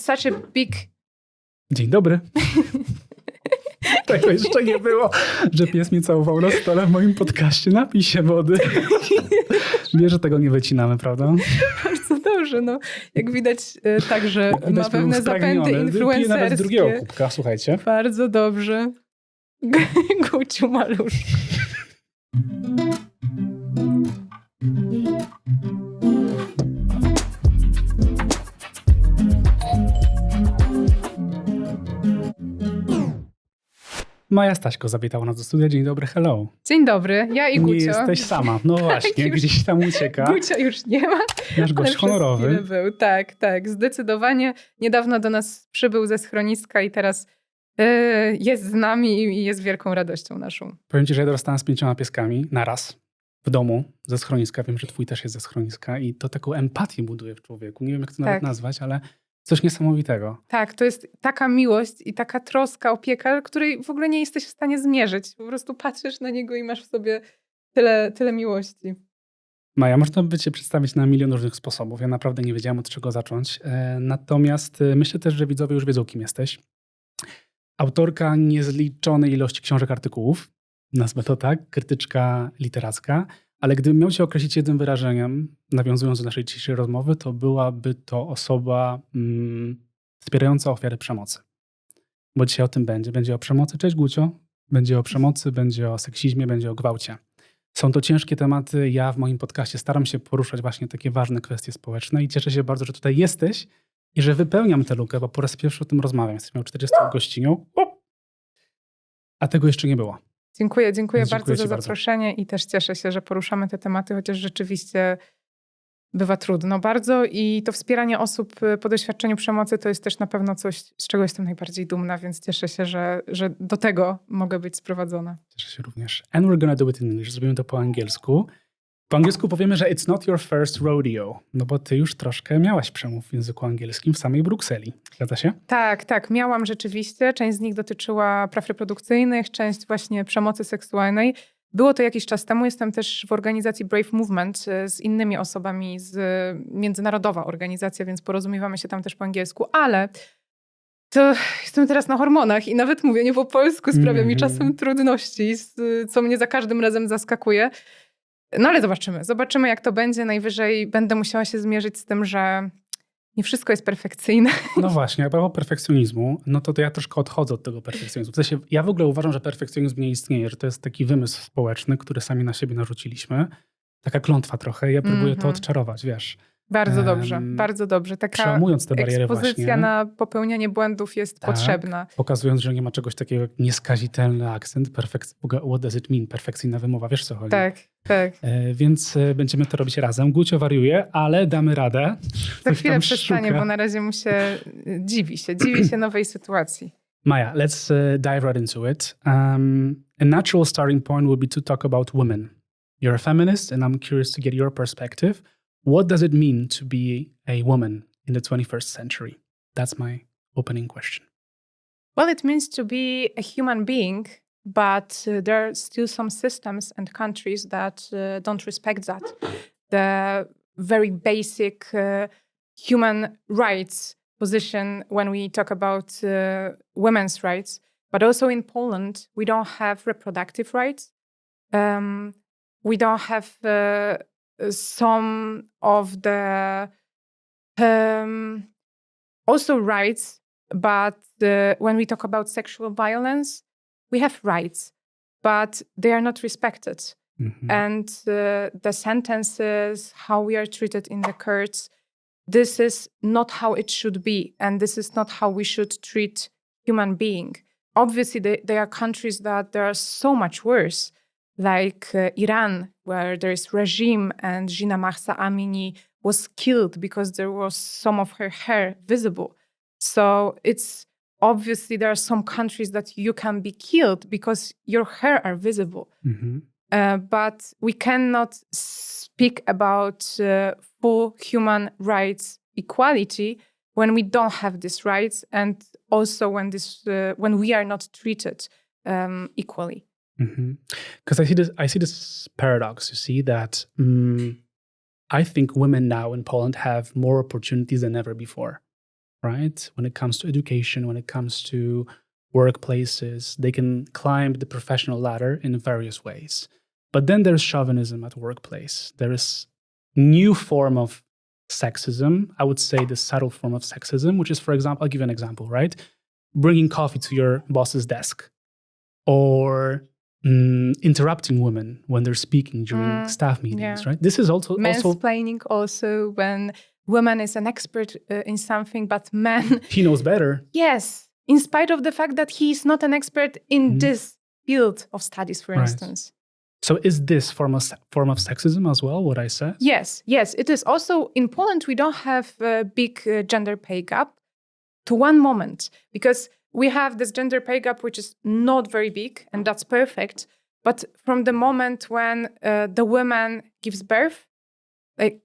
such a big... Dzień dobry. Tego jeszcze nie było, że pies mnie całował na stole w moim podcaście. Napij się wody. Wiesz, że tego nie wycinamy, prawda? Bardzo dobrze. No. Jak widać także ma pewne zapędy influencerskie. Nawet z drugiego kubka, słuchajcie. Bardzo dobrze. Guciu maluszku. Maja Staśko zawitała nas do studia. Dzień dobry, hello. Dzień dobry, ja i Gucio. Nie jesteś sama. No właśnie, gdzieś tam ucieka. Gucia już nie ma. Nasz gość honorowy. Był. Tak, zdecydowanie. Niedawno do nas przybył ze schroniska i teraz jest z nami i jest wielką radością naszą. Powiem ci, że ja dorastałem z 5 pieskami naraz w domu ze schroniska. Wiem, że twój też jest ze schroniska i to taką empatię buduje w człowieku. Nie wiem, jak to nawet nazwać, ale coś niesamowitego. Tak, to jest taka miłość i taka troska, opieka, której w ogóle nie jesteś w stanie zmierzyć. Po prostu patrzysz na niego i masz w sobie tyle miłości. Maja, można by cię przedstawić na milion różnych sposobów. Ja naprawdę nie wiedziałam, od czego zacząć. Natomiast myślę też, że widzowie już wiedzą, kim jesteś. Autorka niezliczonej ilości książek, artykułów. Nazwę to tak, krytyczka literacka. Ale gdybym miał cię określić jednym wyrażeniem, nawiązując do naszej dzisiejszej rozmowy, to byłaby to osoba wspierająca ofiary przemocy. Bo dzisiaj o tym będzie. Będzie o przemocy. Cześć Gucio. Będzie o przemocy, będzie o seksizmie, będzie o gwałcie. Są to ciężkie tematy. Ja w moim podcaście staram się poruszać właśnie takie ważne kwestie społeczne i cieszę się bardzo, że tutaj jesteś i że wypełniam tę lukę, bo po raz pierwszy o tym rozmawiam. Jesteś miał 40 gościnią, a tego jeszcze nie było. Dziękuję bardzo za zaproszenie i też cieszę się, że poruszamy te tematy, chociaż rzeczywiście bywa trudno bardzo i to wspieranie osób po doświadczeniu przemocy to jest też na pewno coś, z czego jestem najbardziej dumna, więc cieszę się, że do tego mogę być sprowadzona. Cieszę się również. And we're gonna do it in English. Zrobimy to po angielsku. Po angielsku powiemy, że it's not your first rodeo, no bo ty już troszkę miałaś przemów w języku angielskim w samej Brukseli. Zgadza się? Tak, miałam rzeczywiście. Część z nich dotyczyła praw reprodukcyjnych, część właśnie przemocy seksualnej. Było to jakiś czas temu. Jestem też w organizacji Brave Movement z innymi osobami, międzynarodowa organizacja, więc porozumiewamy się tam też po angielsku, ale to jestem teraz na hormonach i nawet mówienie po polsku sprawia mi czasem trudności, co mnie za każdym razem zaskakuje. No ale zobaczymy jak to będzie. Najwyżej będę musiała się zmierzyć z tym, że nie wszystko jest perfekcyjne. No właśnie, a propos perfekcjonizmu, no to ja troszkę odchodzę od tego perfekcjonizmu. W sensie, ja w ogóle uważam, że perfekcjonizm nie istnieje, że to jest taki wymysł społeczny, który sami na siebie narzuciliśmy. Taka klątwa trochę i ja próbuję to odczarować, wiesz. Bardzo dobrze. Taka przełamując te bariery ekspozycja właśnie, na popełnianie błędów jest potrzebna. Pokazując, że nie ma czegoś takiego jak nieskazitelny akcent. What does it mean? Perfekcyjna wymowa, wiesz co chodzi? Tak. Więc będziemy to robić razem. Gucio wariuje, ale damy radę. Za chwilę przestanie, bo na razie mu się dziwi się nowej sytuacji. Maja, let's dive right into it. A natural starting point would be to talk about women. You're a feminist and I'm curious to get your perspective. What does it mean to be a woman in the 21st century? That's my opening question. Well, it means to be a human being, but there are still some systems and countries that don't respect that. The very basic human rights position when we talk about women's rights, but also in Poland, we don't have reproductive rights. We don't have some of the also rights, but when we talk about sexual violence, we have rights, but they are not respected. Mm-hmm. And the sentences, how we are treated in the courts, this is not how it should be, and this is not how we should treat human being. Obviously, there are countries that they are so much worse, like Iran, where there is regime and Jina Mahsa Amini was killed because there was some of her hair visible. So it's obviously there are some countries that you can be killed because your hair are visible. Mm-hmm. But we cannot speak about full human rights equality when we don't have these rights, and also when we are not treated equally. Because I see this paradox. You see that I think women now in Poland have more opportunities than ever before. right? When it comes to education, when it comes to workplaces, they can climb the professional ladder in various ways. But then there's chauvinism at workplace. There is new form of sexism. I would say the subtle form of sexism, which is, for example, I'll give you an example, right? Bringing coffee to your boss's desk, or interrupting women when they're speaking during staff meetings, right? This is also mansplaining. Also, when woman is an expert in something, but man, he knows better. Yes, in spite of the fact that he's not an expert in this field of studies, for instance. So is this form of sexism as well, what I said? Yes, it is. Also, in Poland, we don't have a big gender pay gap to one moment, because we have this gender pay gap, which is not very big, and that's perfect. But from the moment when the woman gives birth, like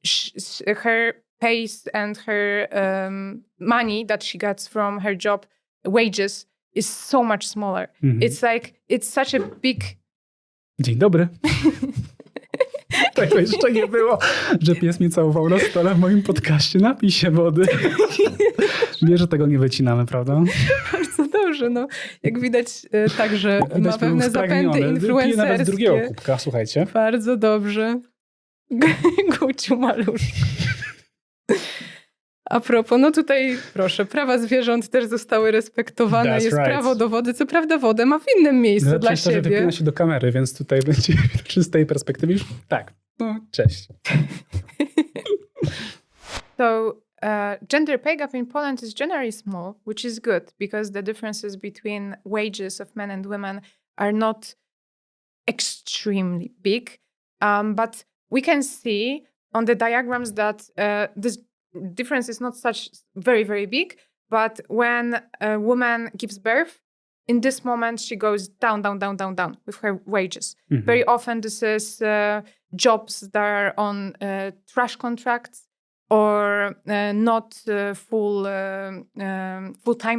her pays and her money that she gets from her job, wages, is so much smaller. It's such a big... Dzień dobry. Tego jeszcze nie było, że pies mnie całował na stole w moim podcaście. Napij się wody. Wiesz, że tego nie wycinamy, prawda? Bardzo dobrze, no. Jak widać, także ma pewne zapędy influencerskie. Piję nawet z drugiego kubka, słuchajcie. Bardzo dobrze. Guciu maluszku. A propos, no tutaj proszę, prawa zwierząt też zostały respektowane. Jest prawo do wody. Co prawda wodę ma w innym miejscu dla siebie. Że wypina się do kamery, więc tutaj będzie z tej perspektywy już tak. No, cześć. So gender pay gap in Poland is generally small, which is good because the differences between wages of men and women are not extremely big. But we can see on the diagrams that this difference is not such very, very big. But when a woman gives birth, in this moment, she goes down, down, down, down, down with her wages. Very often, this is jobs that are on trash contracts or not full-time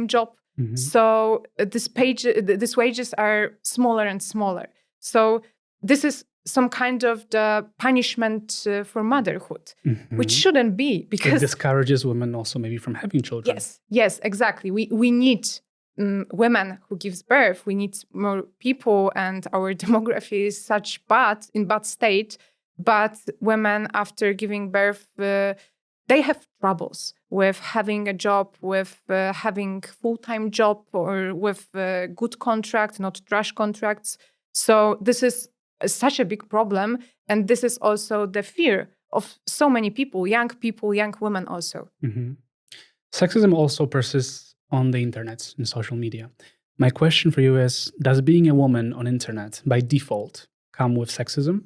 job. So these wages are smaller and smaller. So this is some kind of the punishment for motherhood, which shouldn't be, because it discourages women also maybe from having children. Yes, exactly. We need women who gives birth. We need more people, and our demography is in bad state. But women after giving birth, they have troubles with having a job, with having full-time job, or with good contract, not trash contracts. So this is such a big problem, and this is also the fear of so many people, young women also. Sexism also persists on the internet, in social media. My question for you is, does being a woman on internet by default come with sexism?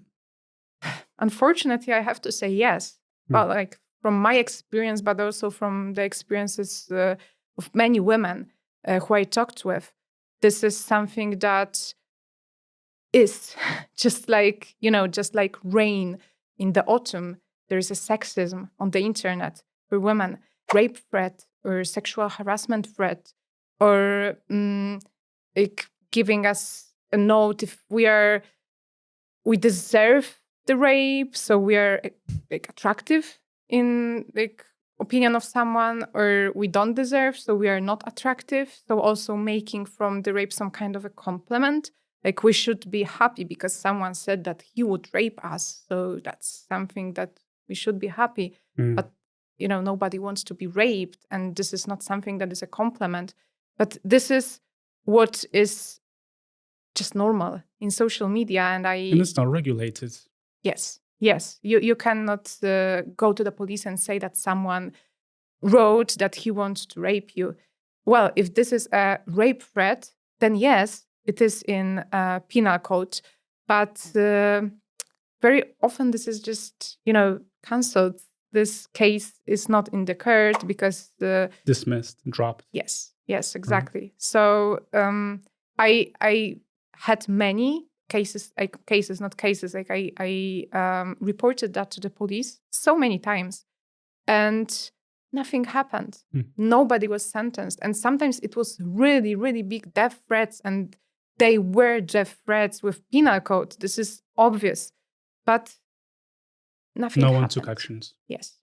Unfortunately, I have to say yes. Well, like from my experience, but also from the experiences of many women who I talked with, this is something that is just like rain in the autumn. There is a sexism on the internet for women, rape threat or sexual harassment threat, or like giving us a note if we deserve the rape, so we are like attractive in like opinion of someone, or we don't deserve, so we are not attractive. So also making from the rape some kind of a compliment. Like we should be happy because someone said that he would rape us. So that's something that we should be happy. But, nobody wants to be raped. And this is not something that is a compliment. But this is what is just normal in social media. And it's not regulated. Yes. You cannot go to the police and say that someone wrote that he wants to rape you. Well, if this is a rape threat, then yes, it is in penal code, but very often this is just, cancelled. This case is not in the court because dismissed, dropped. Yes, exactly. So I had many cases, like I reported that to the police so many times, and nothing happened. Nobody was sentenced, and sometimes it was really, really big death threats, and they were death threats with penal code. This is obvious, but nothing happened. No one took actions. Yes.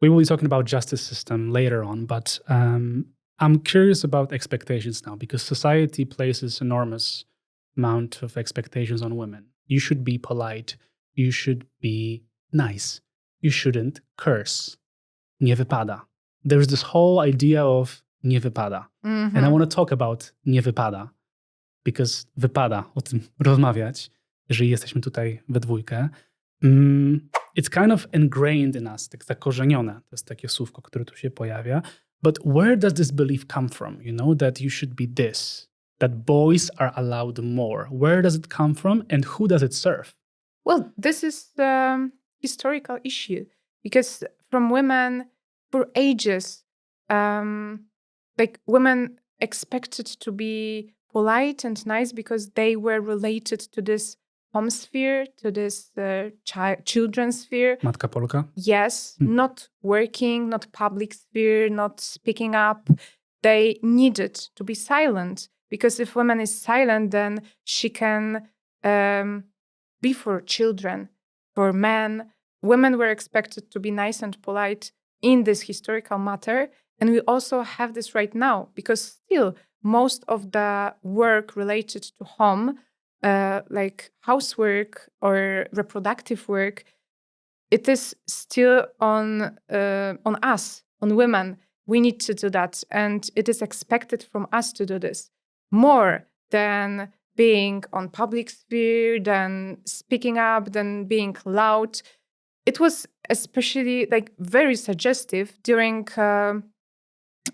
We will be talking about justice system later on, but I'm curious about expectations now because society places enormous amount of expectations on women. You should be polite. You should be nice. You shouldn't curse. Nie wypada. There's this whole idea of nie wypada. And I want to talk about nie wypada because wypada o tym rozmawiać, jeżeli jesteśmy tutaj we dwójkę. It's kind of ingrained in us, tak zakorzenione. To jest takie słówko, które tu się pojawia. But where does this belief come from? You know, that you should be this, that boys are allowed more. Where does it come from and who does it serve? Well, this is the historical issue because from women for ages, like women expected to be polite and nice because they were related to this home sphere, to this children's sphere. Matka Polka? Yes, not working, not public sphere, not speaking up. They needed to be silent because if woman is silent, then she can be for children, for men. Women were expected to be nice and polite in this historical matter. And we also have this right now because still most of the work related to home, like housework or reproductive work, it is still on us, on women. We need to do that. And it is expected from us to do this more than being on public sphere, than speaking up, than being loud. It was especially like very suggestive during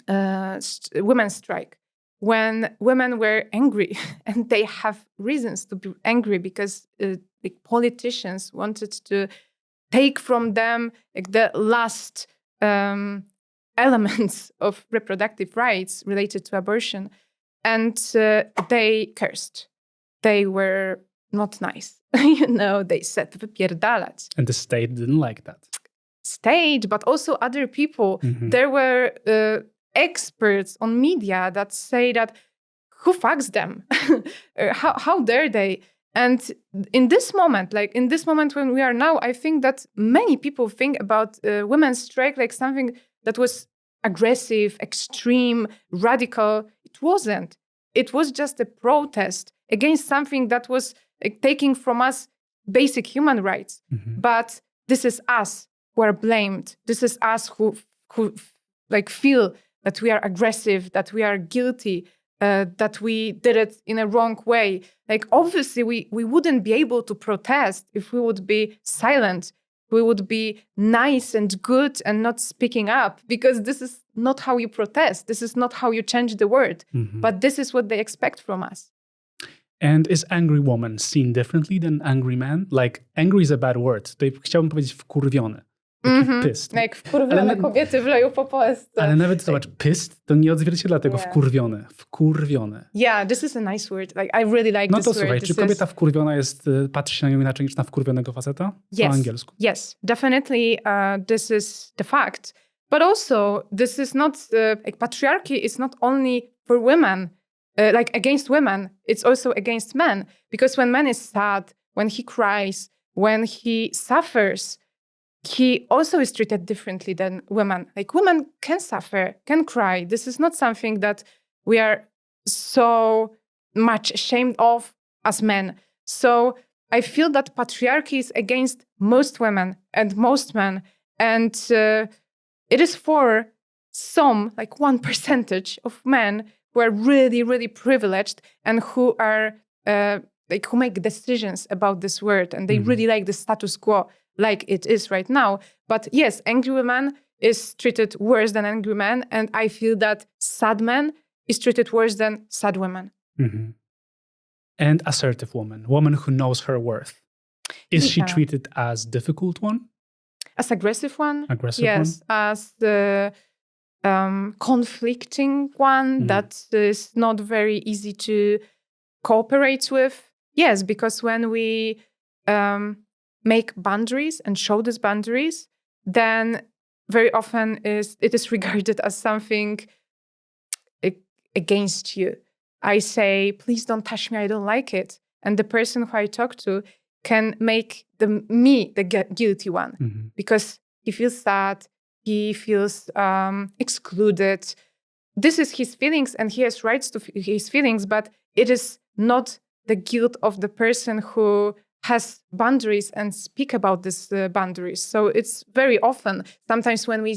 women's strike, when women were angry, and they have reasons to be angry because the politicians wanted to take from them like the last elements of reproductive rights related to abortion, and they cursed. They were not nice. You know, they said wypierdalać. And the state didn't like that. State, but also other people. There were experts on media that say that who fucks them? How dare they? And in this moment when we are now, I think that many people think about women's strike like something that was aggressive, extreme, radical. It wasn't. It was just a protest against something that was taking from us basic human rights. But this is us who are blamed. This is us who like feel that we are aggressive, that we are guilty, that we did it in a wrong way. Like obviously we wouldn't be able to protest if we would be silent. We would be nice and good and not speaking up, because this is not how you protest. This is not how you change the world. But this is what they expect from us. And is angry woman seen differently than angry man? Like angry is a bad word. Tutaj chciałbym powiedzieć wkurwiony. Pissed. Jak wkurwione kobiety wleją po Polsce. Ale nawet zobacz, pissed to nie odzwierciedla tego wkurwione. Wkurwione. Yeah, this is a nice word. Like, I really like no this to word. Słuchaj, czy kobieta wkurwiona jest, patrzy się na nią inaczej niż na wkurwionego faceta? Po angielsku. Yes, definitely this is the fact. But also, this is not, like patriarchy is not only for women, like against women, it's also against men. Because when man is sad, when he cries, when he suffers, he also is treated differently than women. Like women can suffer, can cry. This is not something that we are so much ashamed of as men. So I feel that patriarchy is against most women and most men. And it is for some, like 1% of men who are really, really privileged and who are, like who make decisions about this world. And they really like the status quo like it is right now. But yes, angry woman is treated worse than angry man. And I feel that sad man is treated worse than sad women. And assertive woman who knows her worth. Is she treated as difficult one? As aggressive one? Yes, as the conflicting one that is not very easy to cooperate with. Yes, because when we make boundaries and show these boundaries, then very often it is regarded as something against you. I say, please don't touch me, I don't like it. And the person who I talk to can make me the guilty one because he feels sad, he feels excluded. This is his feelings, and he has rights to his feelings, but it is not the guilt of the person who has boundaries and speak about these boundaries. So it's very often, sometimes when we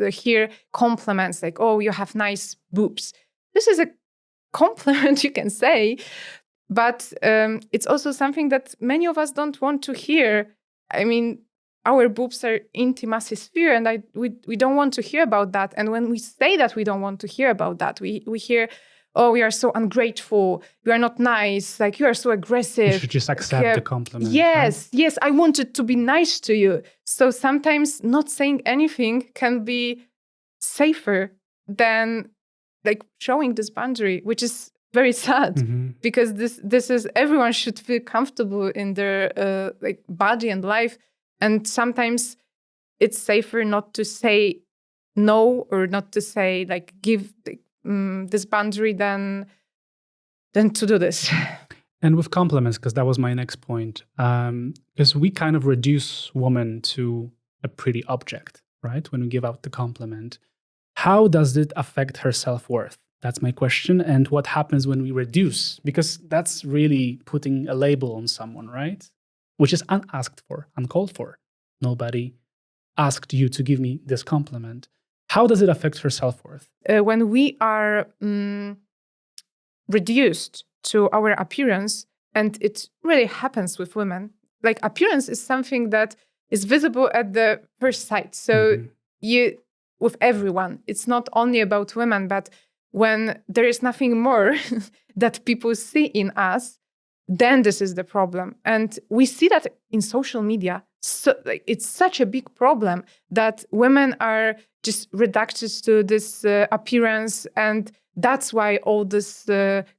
hear compliments like, oh, you have nice boobs. This is a compliment you can say, but it's also something that many of us don't want to hear. I mean, our boobs are intimacy sphere, and we don't want to hear about that. And when we say that we don't want to hear about that, we hear, oh, we are so ungrateful, you are not nice, like you are so aggressive. You should just accept the compliment. Yes, right? Yes, I wanted to be nice to you. So sometimes not saying anything can be safer than like showing this boundary, which is very sad, because this is, everyone should feel comfortable in their like body and life. And sometimes it's safer not to say no, or not to say like give this boundary than to do this. And with compliments, because that was my next point, because we kind of reduce woman to a pretty object, right? When we give out the compliment, how does it affect her self-worth? That's my question. And what happens when we reduce? Because that's really putting a label on someone, right? Which is unasked for, uncalled for. Nobody asked you to give me this compliment. How does it affect her self-worth? When we are reduced to our appearance, and it really happens with women, like appearance is something that is visible at the first sight. So with everyone, it's not only about women, but when there is nothing more that people see in us, then this is the problem. And we see that in social media. So like, it's such a big problem that women are just reduced to this appearance. And that's why all this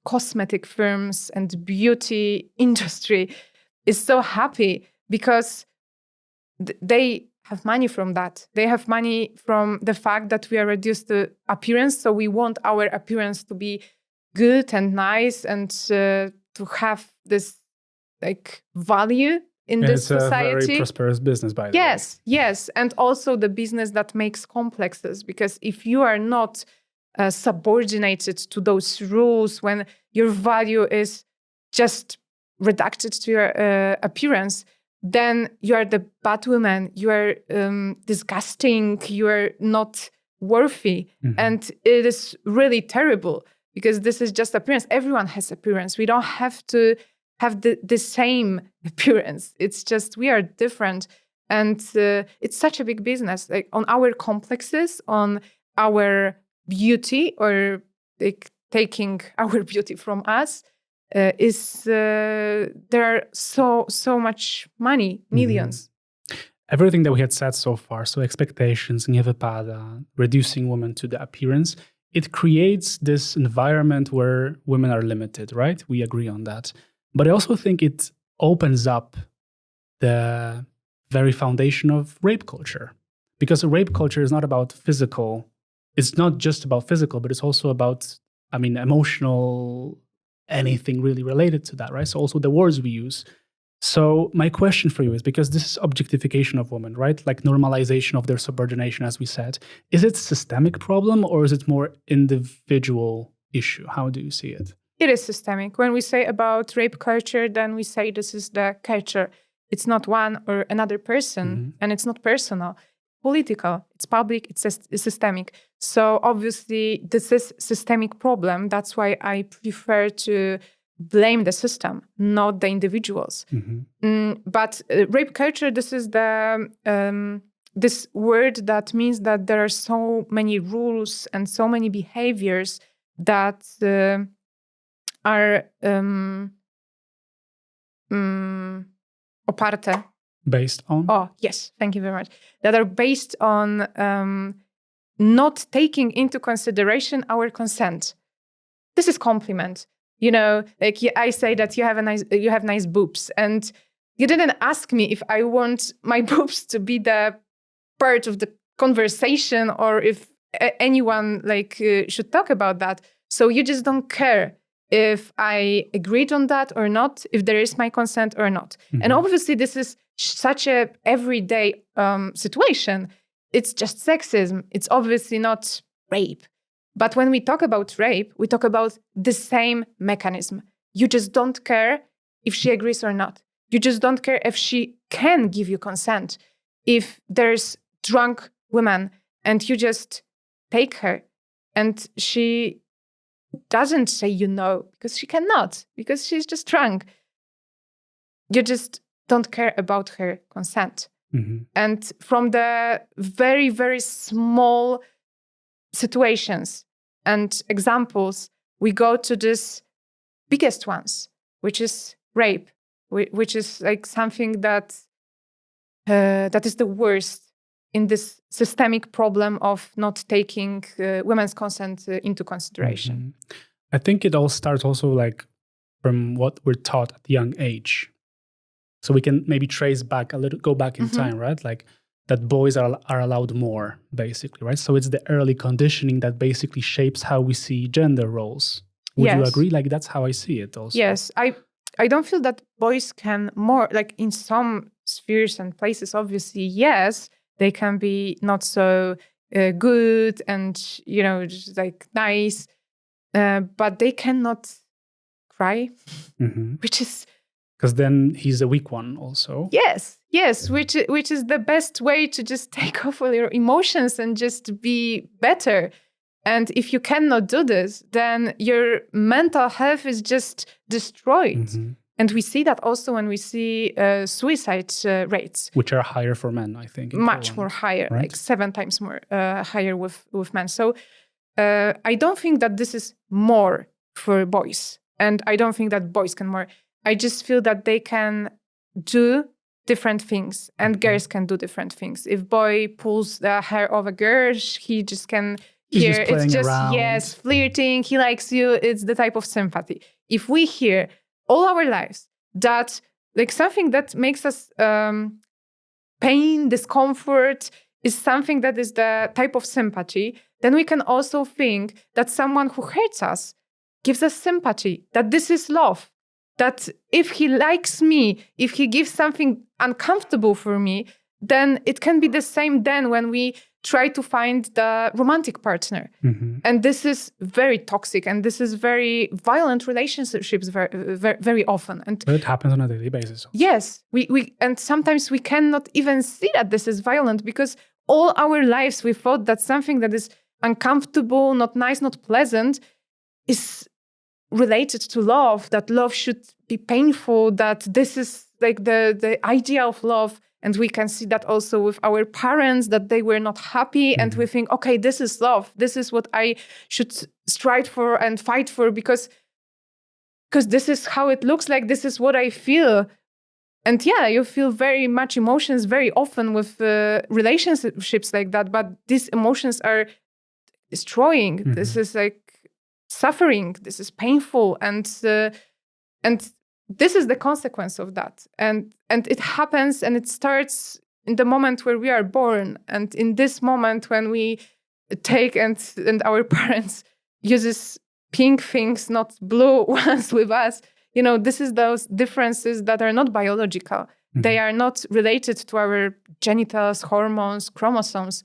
cosmetic firms and beauty industry is so happy, because they have money from that. They have money from the fact that we are reduced to appearance. So we want our appearance to be good and nice, and to have this like value in this society. It's a very prosperous business, by the way. Yes. And also the business that makes complexes, because if you are not subordinated to those rules, when your value is just reduced to your appearance, then you are the bad woman, you are disgusting, you are not worthy. And it is really terrible, because this is just appearance. Everyone has appearance. We don't have to have the same appearance. It's just we are different. And it's such a big business, like on our complexes, on our beauty, or like taking our beauty from us. There are so much money, millions. Everything that we had said so far, so expectations, nie wypada, reducing women to the appearance, it creates this environment where women are limited, right? We agree on that. But I also think it opens up the very foundation of rape culture, because rape culture is not about physical. It's not just about physical, but it's also about, emotional, anything really related to that, right? So also the words we use. So my question for you is, because this is objectification of women, right? Like normalization of their subordination, as we said. Is it a systemic problem, or is it more individual issue? How do you see it? It is systemic. When we say about rape culture, then we say this is the culture. It's not one or another person, and it's not personal. Political, it's public, it's systemic. So obviously this is systemic problem. That's why I prefer to blame the system, not the individuals. But rape culture, this is the this word that means that there are so many rules and so many behaviors that are oparte. Based on? Oh, yes. Thank you very much. That are based on not taking into consideration our consent. This is compliment. Like I say that you have nice boobs, and you didn't ask me if I want my boobs to be the part of the conversation, or if anyone should talk about that. So you just don't care if I agreed on that or not, if there is my consent or not. And obviously this is such a everyday situation. it's just sexism. It's obviously not rape. But when we talk about rape, we talk about the same mechanism. You just don't care if she agrees or not. You just don't care if she can give you consent. If there's drunk woman and you just take her and she doesn't say because she cannot, because she's just drunk. You just don't care about her consent. And from the very, very small situations and examples, we go to this biggest ones, which is rape, which is like something that is the worst in this systemic problem of not taking women's consent into consideration. I think it all starts also like from what we're taught at a young age. So we can maybe trace back a little, go back in time, right? Like that boys are allowed more, basically, right? So it's the early conditioning that basically shapes how we see gender roles. Would you agree? Like that's how I see it also. Yes, I don't feel that boys can more, like in some spheres and places, obviously, yes, they can be not so good and, just like nice, but they cannot cry, which is... Because then he's a weak one also. Yes, which is the best way to just take off all your emotions and just be better. And if you cannot do this, then your mental health is just destroyed. And we see that also when we see suicide rates. Which are higher for men, I think. Much more higher, right? like 7 times more higher with men. So I don't think that this is more for boys. And I don't think that boys can more. I just feel that they can do different things and girls can do different things. If boy pulls the hair of a girl, he just can hear it's just, yes, flirting, he likes you. It's the type of sympathy. If we hear all our lives that like something that makes us pain, discomfort is something that is the type of sympathy, then we can also think that someone who hurts us gives us sympathy, that this is love. That if he likes me, if he gives something uncomfortable for me, then it can be the same then when we try to find the romantic partner. And this is very toxic and this is very violent relationships very, very, very often. And but it happens on a daily basis. Yes, we and sometimes we cannot even see that this is violent because all our lives we thought that something that is uncomfortable, not nice, not pleasant is related to love, that love should be painful, that this is like the idea of love. And we can see that also with our parents, that they were not happy. And we think, okay, this is love. This is what I should strive for and fight for because this is how it looks like. This is what I feel. And yeah, you feel very much emotions very often with relationships like that. But these emotions are destroying. This is like suffering, this is painful, and this is the consequence of that. And it happens, and it starts in the moment where we are born, and in this moment when we take and our parents uses pink things, not blue ones with us. This is those differences that are not biological. They are not related to our genitals, hormones, chromosomes.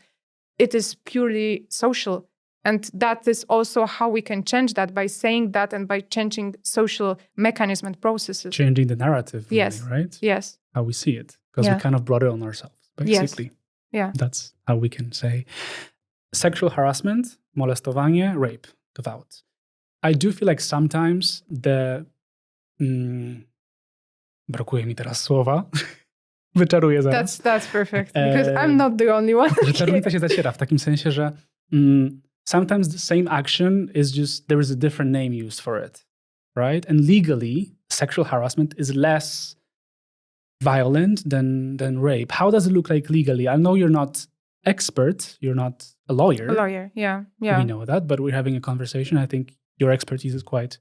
It is purely social. And that is also how we can change that, by saying that and by changing social mechanism and processes. Changing the narrative, really, yes. Right? Yes. How we see it. Because we kind of brought it on ourselves, basically. Yes. Yeah. That's how we can say. Sexual harassment, molestowanie, rape, gwałt. I do feel like sometimes brakuje mi teraz słowa. Wyczaruję zaraz. That's perfect, because I'm not the only one. Że czarownica się zaciera w takim sensie, że sometimes the same action is just, there is a different name used for it, right? And legally, sexual harassment is less violent than rape. How does it look like legally? I know you're not expert, you're not a lawyer. A lawyer, yeah. We know that, but we're having a conversation. I think your expertise is quite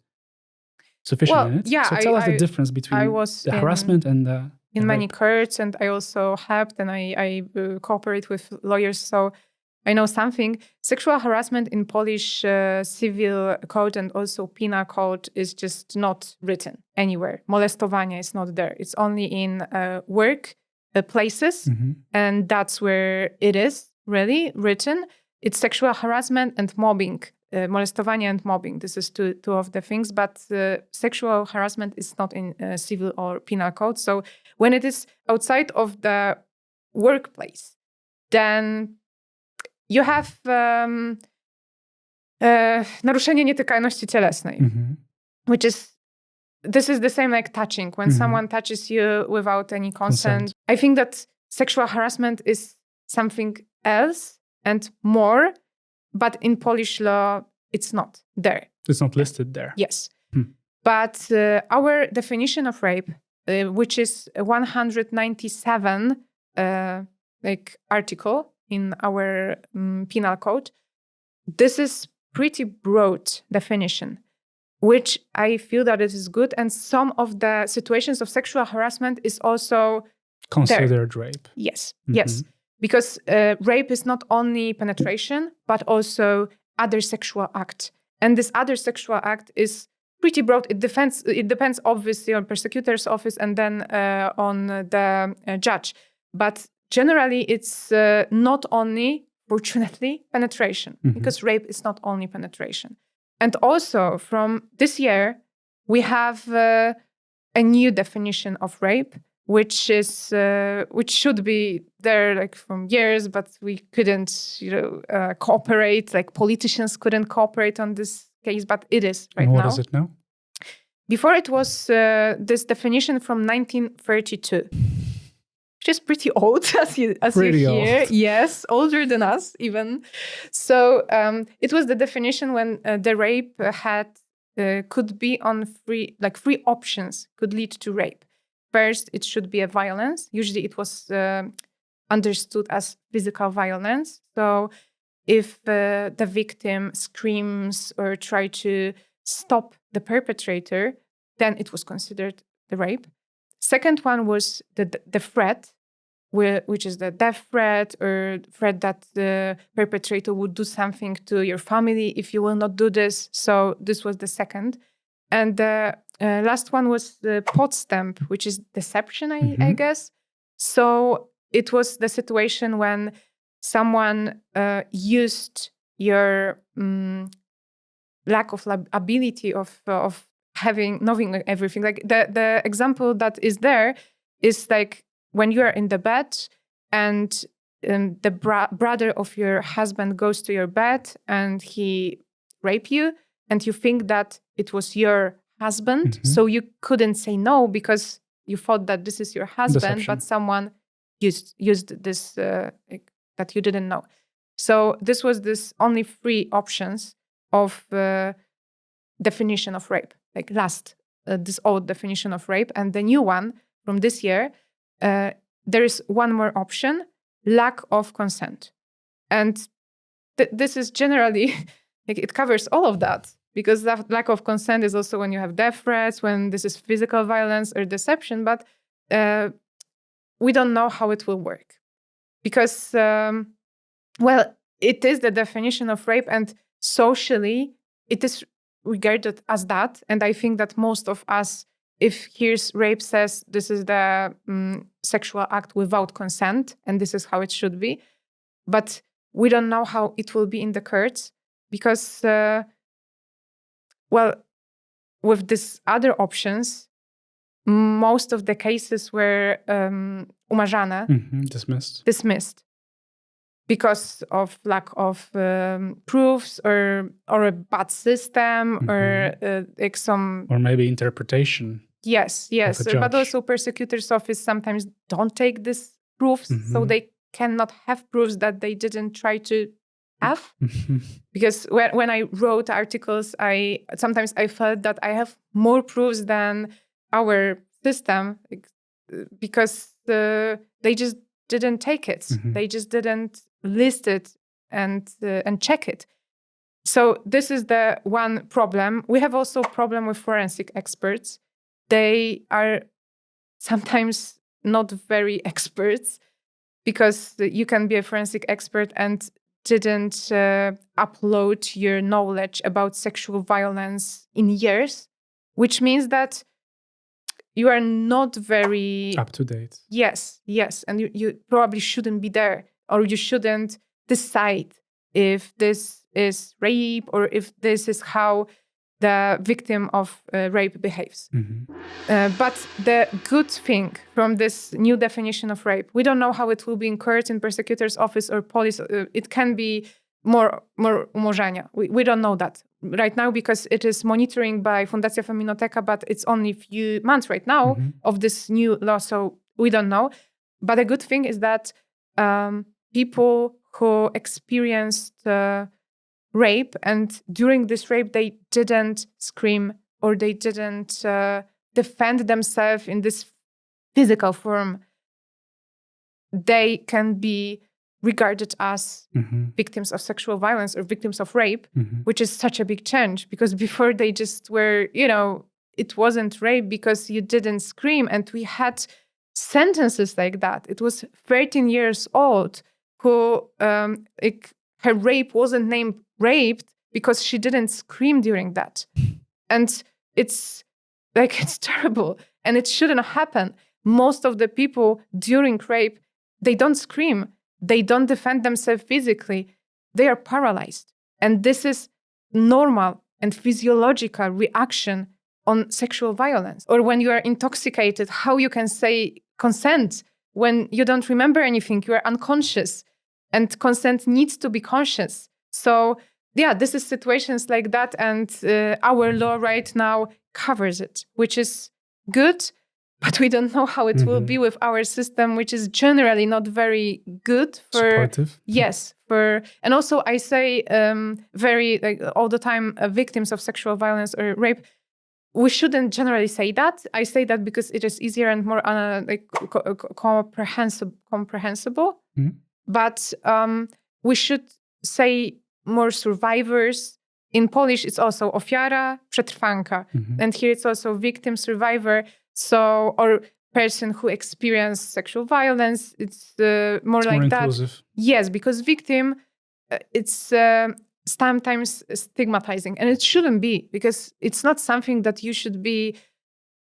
sufficient in it. Yeah, so tell us the difference between the harassment and the in many courts, and I also helped and I cooperate with lawyers, so I know something. Sexual harassment in Polish civil code and also penal code is just not written anywhere. Molestowanie is not there. It's only in work places, and that's where it is. really written. It's sexual harassment and mobbing, molestowanie and mobbing. This is two of the things, but sexual harassment is not in civil or penal code. So when it is outside of the workplace, then you have naruszenie nietykalności cielesnej, this is the same like touching. When someone touches you without any consent. I think that sexual harassment is something else and more, but in Polish law, it's not there. It's not listed there. Yes. But our definition of rape, which is 197 like article in our penal code, this is pretty broad definition, which I feel that it is good. And some of the situations of sexual harassment is also considered there. Rape. Yes, yes. Because rape is not only penetration, but also other sexual act. And this other sexual act is pretty broad. It depends obviously on prosecutor's office and then on the judge. But generally, it's not only, fortunately, penetration, because rape is not only penetration. And also, from this year, we have a new definition of rape, which should be there like from years, but we couldn't, cooperate. Like politicians couldn't cooperate on this case, but it is right now. And what is it now? Before it was this definition from 1932. Which is pretty old, as you hear. Old. Yes, older than us even. So it was the definition when the rape could be on three options could lead to rape. First, it should be a violence. Usually it was understood as physical violence. So if the victim screams or try to stop the perpetrator, then it was considered the rape. Second one was the threat, which is the death threat or threat that the perpetrator would do something to your family if you will not do this. So this was the second. And the last one was the podstęp, which is deception, I guess. So it was the situation when someone used your lack of ability of knowing everything. Like the example that is there is like when you are in the bed and the brother of your husband goes to your bed and he rape you and you think that it was your husband. So you couldn't say no because you thought that this is your husband, deception. But someone used this that you didn't know. So this was only three options of definition of rape. Like this old definition of rape, and the new one from this year, there is one more option: lack of consent. And this is generally like it covers all of that, because that lack of consent is also when you have death threats, when this is physical violence or deception. But we don't know how it will work because, it is the definition of rape, and socially it is regarded as that. And I think that most of us, if hears rape, says this is the sexual act without consent, and this is how it should be. But we don't know how it will be in the courts because, with these other options, most of the cases were umarzane, dismissed. Because of lack of proofs or a bad system or like some... Or maybe interpretation. Yes. But also prosecutors' office sometimes don't take these proofs, so they cannot have proofs that they didn't try to have. Because when I wrote articles, sometimes I felt that I have more proofs than our system because they just didn't take it. They just didn't list it and check it. So this is the one problem. We have also a problem with forensic experts. They are sometimes not very experts because you can be a forensic expert and didn't upload your knowledge about sexual violence in years, which means that you are not very... up to date. Yes. And you probably shouldn't be there, or you shouldn't decide if this is rape or if this is how the victim of rape behaves. But the good thing from this new definition of rape, we don't know how it will be in court, in prosecutor's office or police. It can be more umorzenia. We don't know that right now because it is monitoring by Fundacja Feminoteka, but it's only a few months right now of this new law, so we don't know. But the good thing is that people who experienced rape, and during this rape they didn't scream or they didn't defend themselves in this physical form, they can be regarded as victims of sexual violence or victims of rape, which is such a big change, because before they just were, it wasn't rape because you didn't scream. And we had sentences like that. It was 13 years old who her rape wasn't named raped because she didn't scream during that. And it's terrible and it shouldn't happen. Most of the people during rape, they don't scream. They don't defend themselves physically. They are paralyzed. And this is normal and physiological reaction on sexual violence. Or when you are intoxicated, how you can say consent when you don't remember anything, you are unconscious. And consent needs to be conscious. So yeah, this is situations like that. And our law right now covers it, which is good. But we don't know how it will be with our system, which is generally not very good for supportive. Yes, and also I say very all the time victims of sexual violence or rape. We shouldn't generally say that. I say that because it is easier and more comprehensible. But we should say more survivors. In Polish, it's also ofiara, przetrwanka. And here it's also victim, survivor. So, or person who experienced sexual violence. It's more like more that. Inclusive. Yes, because victim, it's sometimes stigmatizing. And it shouldn't be, because it's not something that you should be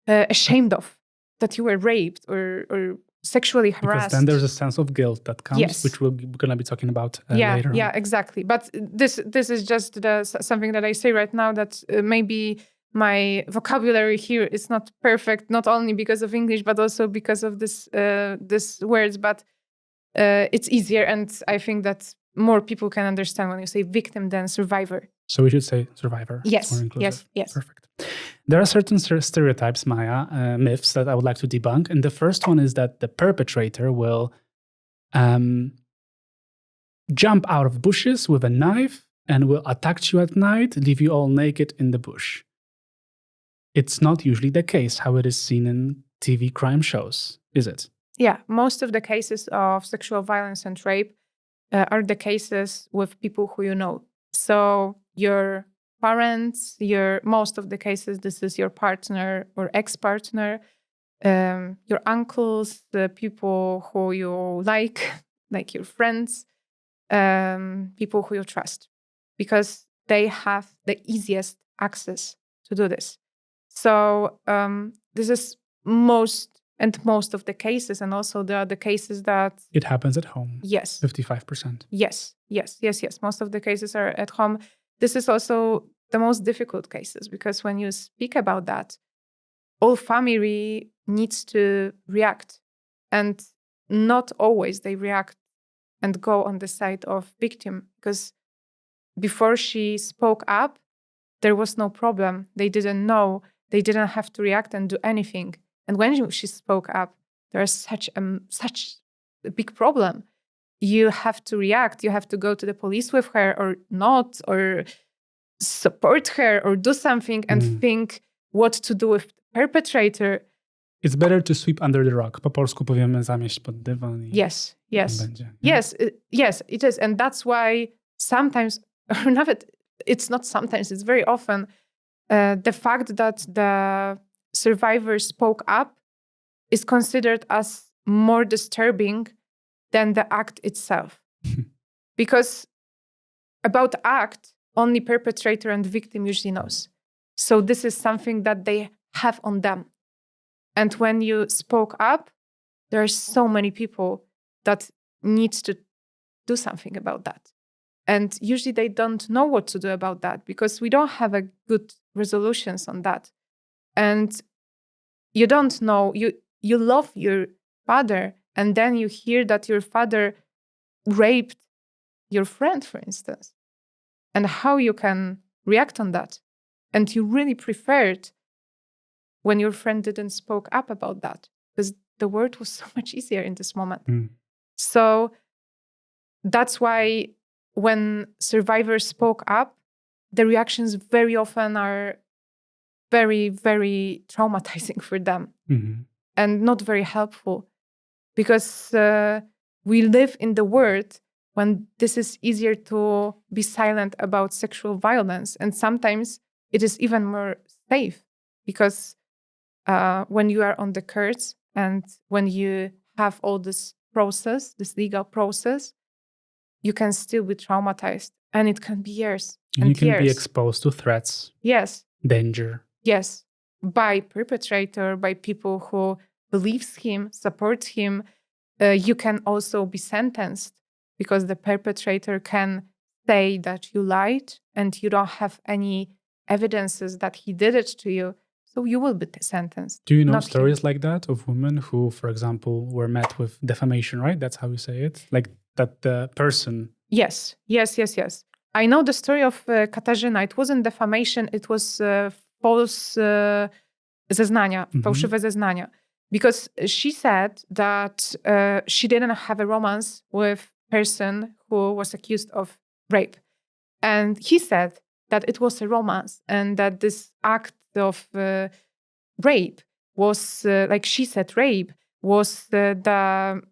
ashamed of, that you were raped or sexually harassed. Because then there's a sense of guilt that comes, which we're going to be talking about later on. Yeah, exactly. But this is just something that I say right now, that maybe my vocabulary here is not perfect, not only because of English, but also because of this words. But it's easier, and I think that more people can understand when you say victim than survivor. So we should say survivor. Yes, more inclusive. yes. Perfect. There are certain stereotypes, Maja, myths that I would like to debunk. And the first one is that the perpetrator will jump out of bushes with a knife and will attack you at night, leave you all naked in the bush. It's not usually the case how it is seen in TV crime shows, is it? Yeah, most of the cases of sexual violence and rape are the cases with people who you know. So your parents, most of the cases, this is your partner or ex-partner, your uncles, the people who you like your friends, people who you trust, because they have the easiest access to do this. So this is most of the cases, and also there are the cases that it happens at home. Yes, 55%. Yes. Most of the cases are at home. This is also the most difficult cases, because when you speak about that, all family needs to react, and not always they react and go on the side of victim, because before she spoke up, there was no problem. They didn't know. They didn't have to react and do anything. And when she spoke up, there's such a big problem. You have to react. You have to go to the police with her or not, or support her or do something and think what to do with the perpetrator. It's better to sweep under the rug. Po polsku powiemy zamieść pod dywan. Yes. Będzie. Yes, it is. And that's why sometimes, or nawet, it's not sometimes, it's very often, the fact that the survivor spoke up is considered as more disturbing than the act itself. Because about the act, only perpetrator and victim usually knows. So this is something that they have on them. And when you spoke up, there are so many people that need to do something about that. And usually they don't know what to do about that because we don't have a good resolutions on that. And you don't know, you love your father, and then you hear that your father raped your friend, for instance, and how you can react on that. And you really preferred when your friend didn't spoke up about that, because the word was so much easier in this moment. So that's why when survivors spoke up, the reactions very often are very, very traumatizing for them and not very helpful, because we live in the world when this is easier to be silent about sexual violence. And sometimes it is even more safe, because when you are on the courts and when you have all this process, this legal process, you can still be traumatized, and it can be years and you can years. Be exposed to threats. Yes. Danger. Yes. By perpetrator, by people who believes him, supports him. You can also be sentenced because the perpetrator can say that you lied and you don't have any evidences that he did it to you. So you will be sentenced. Do you know stories like that of women who, for example, were met with defamation, right? That's how you say it? Like that the person... Yes. I know the story of Katarzyna. It wasn't defamation, it was false zeznania, fałszywe zeznania. Because she said that she didn't have a romance with person who was accused of rape. And he said that it was a romance and that this act of rape was, like she said, rape was the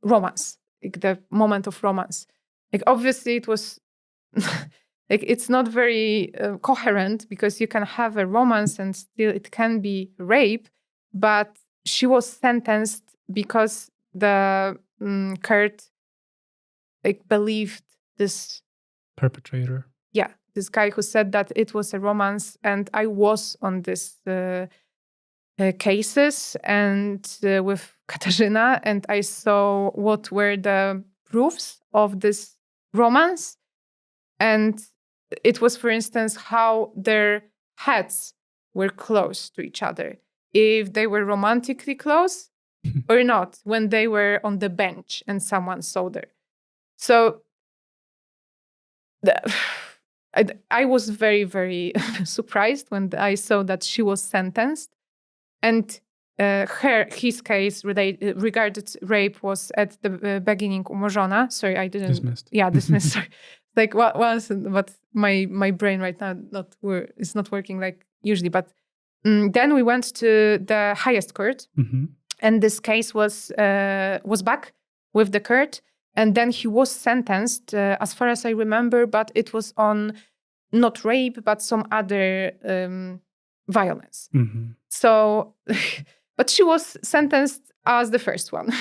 romance, like the moment of romance. Like obviously it was, like it's not very coherent, because you can have a romance and still it can be rape, but she was sentenced because the court believed this perpetrator. Yeah, this guy who said that it was a romance. And I was on this cases and with Katarzyna, and I saw what were the proofs of this romance. And it was, for instance, how their heads were close to each other, if they were romantically close or not, when they were on the bench and someone saw there. So I was very, very surprised when I saw that she was sentenced, and his case regarded rape was at the beginning umorzona. Sorry, I didn't. Dismissed. Yeah, dismissed. Sorry. Like once, but my brain right now is not working like usually. But then we went to the highest court, and this case was back with the court. And then he was sentenced, as far as I remember, but it was on not rape, but some other violence. So, but she was sentenced as the first one.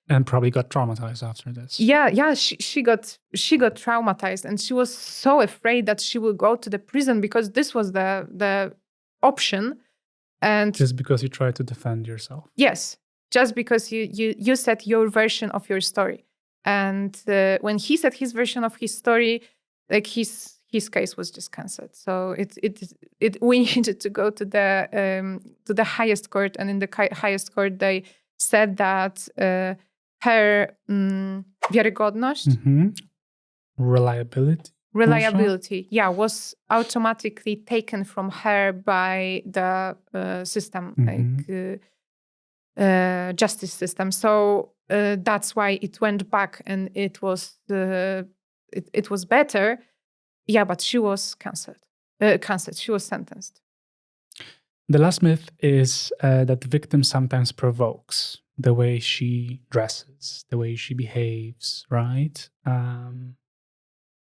And probably got traumatized after this. Yeah, she got traumatized, and she was so afraid that she will go to the prison, because this was the option. And just because you tried to defend yourself. Yes, just because you said your version of your story. And when he said his version of his story, like his case was just cancelled. So we needed to go to the highest court, and in the highest court they said that her wiarygodność, reliability, was automatically taken from her by the system, justice system. So that's why it went back, and it was better. Yeah, but she was cancelled. She was sentenced. The last myth is that the victim sometimes provokes the way she dresses, the way she behaves, right?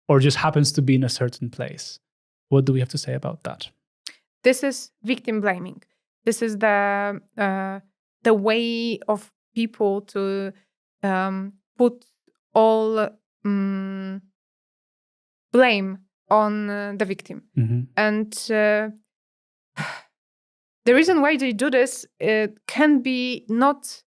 Or just happens to be in a certain place. What do we have to say about that? This is victim blaming. This is the way of people to put all blame on the victim. And the reason why they do this, it can be not,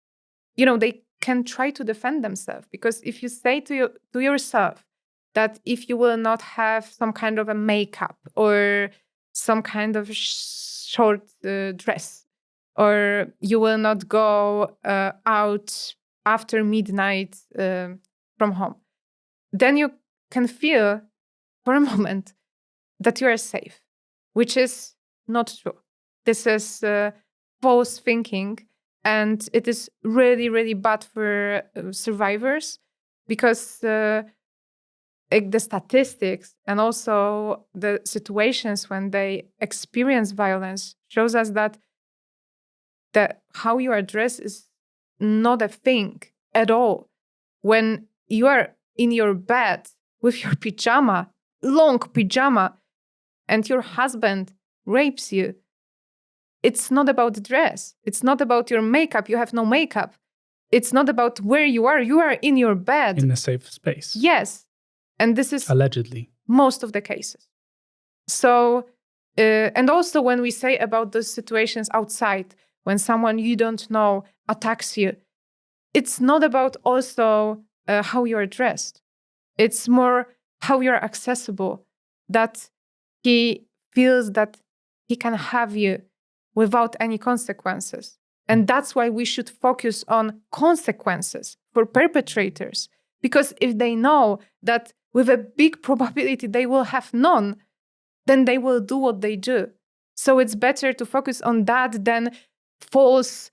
they can try to defend themselves. Because if you say to yourself that if you will not have some kind of a makeup or some kind of short dress, or you will not go out after midnight from home, then you can feel for a moment that you are safe, which is not true. This is false thinking, and it is really, really bad for survivors, because the statistics and also the situations when they experience violence shows us that how you are dressed is not a thing at all. When you are in your bed with your pajama, long pajama, and your husband rapes you, it's not about the dress. It's not about your makeup. You have no makeup. It's not about where you are. You are in your bed. In a safe space. Yes. And this is allegedly most of the cases. So, and also when we say about those situations outside, when someone you don't know attacks you, it's not about also how you are dressed. It's more how you're accessible, that he feels that he can have you without any consequences. And that's why we should focus on consequences for perpetrators. Because if they know that with a big probability they will have none, then they will do what they do. So it's better to focus on that than false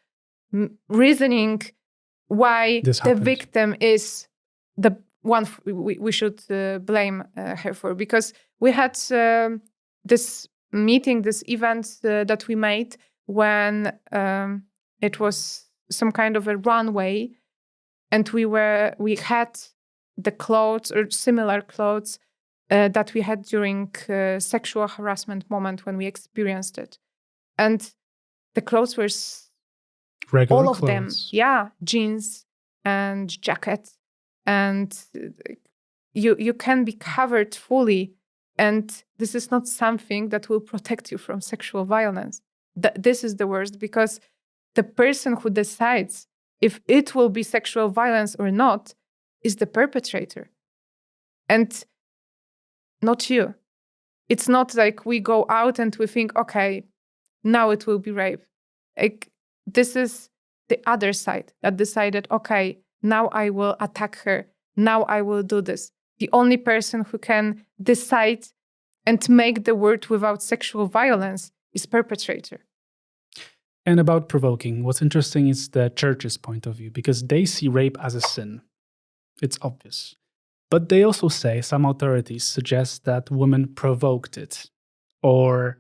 reasoning why the victim is the one we should blame her for. Because we had this meeting, this event that we made when it was some kind of a runway, and we had the clothes or similar clothes that we had during sexual harassment moment when we experienced it. And the clothes were regular all of clothes. them. Yeah, jeans and jacket. And you can be covered fully. And this is not something that will protect you from sexual violence. This is the worst, because the person who decides if it will be sexual violence or not is the perpetrator. And not you. It's not like we go out and we think, okay, now it will be rape. This is the other side that decided, okay, now I will attack her. Now I will do this. The only person who can decide and make the word without sexual violence is perpetrator. And about provoking, what's interesting is the church's point of view, because they see rape as a sin. It's obvious. But they also say, some authorities suggest that women provoked it or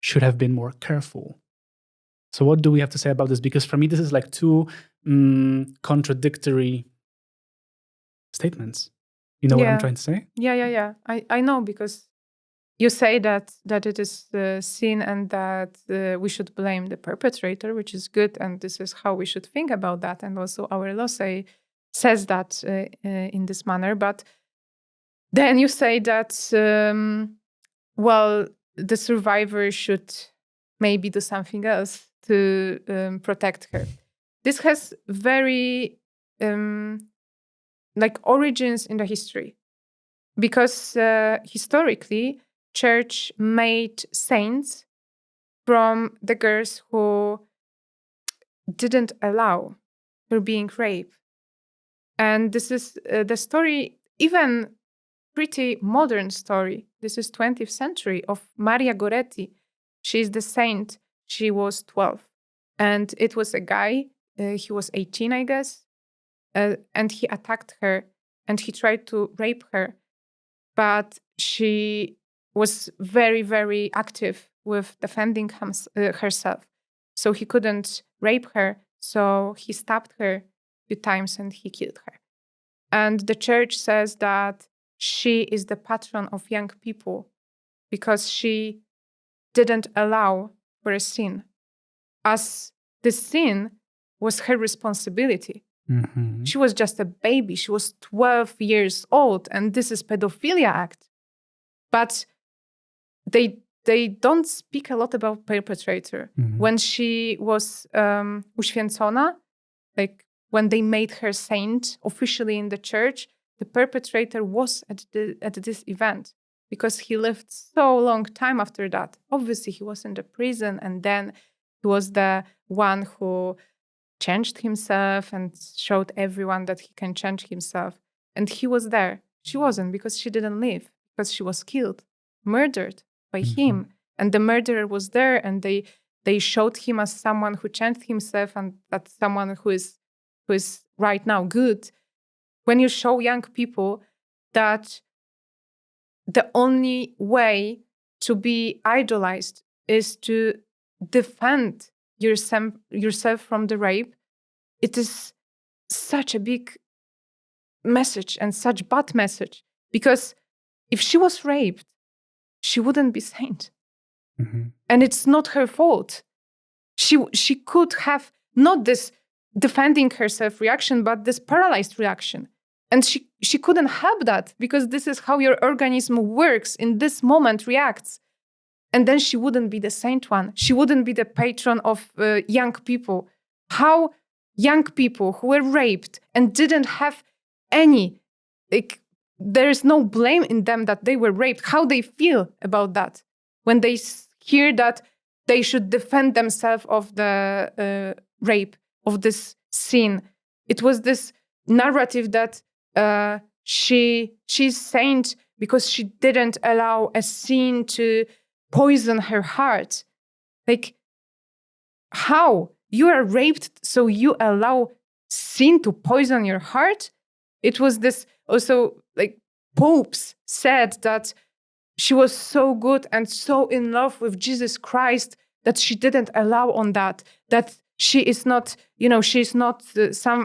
should have been more careful. So what do we have to say about this? Because for me, this is like two contradictory statements. You know what I'm trying to say? Yeah. I know, because you say that it is sin and that we should blame the perpetrator, which is good, and this is how we should think about that. And also our law says that in this manner. But then you say that, the survivor should maybe do something else to protect her. This has very origins in the history, because historically church made saints from the girls who didn't allow for being raped. And this is the story, even pretty modern story. This is 20th century, of Maria Goretti. She's the saint. She was 12. And it was a guy, he was 18, I guess. And he attacked her and he tried to rape her. But she was very, very active with defending herself. So he couldn't rape her. So he stabbed her a few times and he killed her. And the church says that she is the patron of young people because she didn't allow for a sin, as the sin was her responsibility. Mm-hmm. She was just a baby. She was 12 years old, and this is pedophilia act. But they don't speak a lot about perpetrator. Mm-hmm. When she was uświęcona, like when they made her saint officially in the church, the perpetrator was at this event because he lived so long time after that. Obviously, he was in the prison, and then he was the one who changed himself and showed everyone that he can change himself. And he was there. She wasn't, because she didn't live, because she was killed, murdered by him. And the murderer was there, and they showed him as someone who changed himself, and that's someone who is right now good. When you show young people that the only way to be idolized is to defend yourself from the rape, it is such a big message and such bad message. Because if she was raped, she wouldn't be saint. And it's not her fault. She could have not this defending herself reaction, but this paralyzed reaction. And she couldn't help that, because this is how your organism works, in this moment reacts. And then she wouldn't be the saint one. She wouldn't be the patron of young people. How young people who were raped and didn't have any, there is no blame in them that they were raped, how they feel about that when they hear that they should defend themselves of the rape, of this sin. It was this narrative that she's saint because she didn't allow a sin to poison her heart. Like, how? You are raped, so you allow sin to poison your heart? It was this also, like, popes said that she was so good and so in love with Jesus Christ that she didn't allow on that she is not, she's not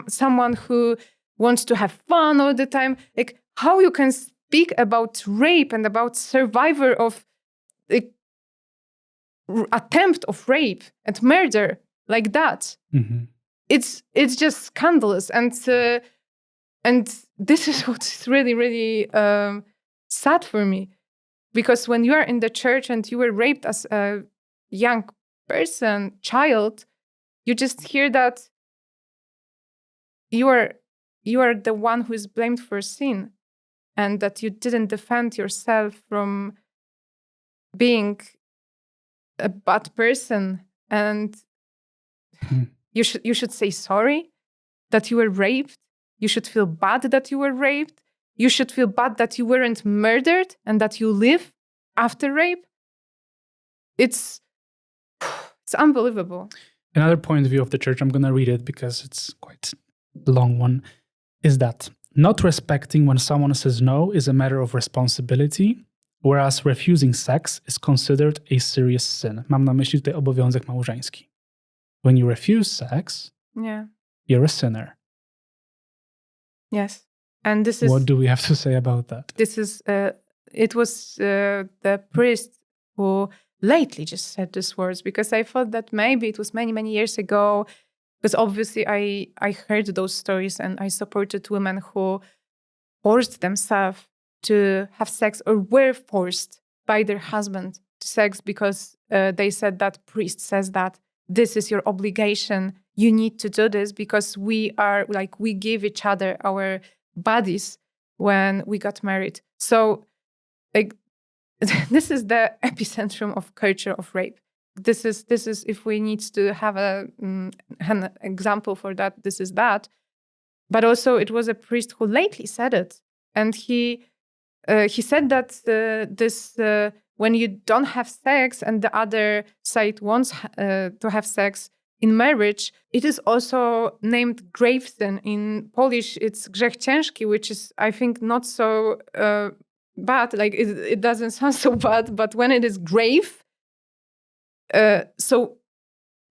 someone who wants to have fun all the time. Like, how you can speak about rape and about survivor of attempt of rape and murder like that? It's just scandalous, and this is what's really, really sad for me, because when you are in the church and you were raped as a young person, child, you just hear that you are the one who is blamed for sin, and that you didn't defend yourself from being a bad person, and you should say sorry that you were raped. You should feel bad that you were raped. You should feel bad that you weren't murdered and that you live after rape. It's unbelievable. Another point of view of the church, I'm going to read it because it's quite a long one, is that not respecting when someone says no is a matter of responsibility, whereas refusing sex is considered a serious sin. Mam na myśli tutaj obowiązek małżeński. When you refuse sex, you're a sinner. Yes. And this is... What do we have to say about that? This is... it was the priest who lately just said these words, because I thought that maybe it was many, many years ago, because obviously I heard those stories and I supported women who forced themselves to have sex or were forced by their husband to sex because they said that priest says that this is your obligation. You need to do this because we give each other our bodies when we got married. So this is the epicentrum of culture of rape. This is if we need to have an example for that, this is that. But also it was a priest who lately said it. And he said that when you don't have sex and the other side wants to have sex in marriage, it is also named grave sin. In Polish, it's grzech ciężki, which is, I think, not so bad. Like, it doesn't sound so bad, but when it is grave, so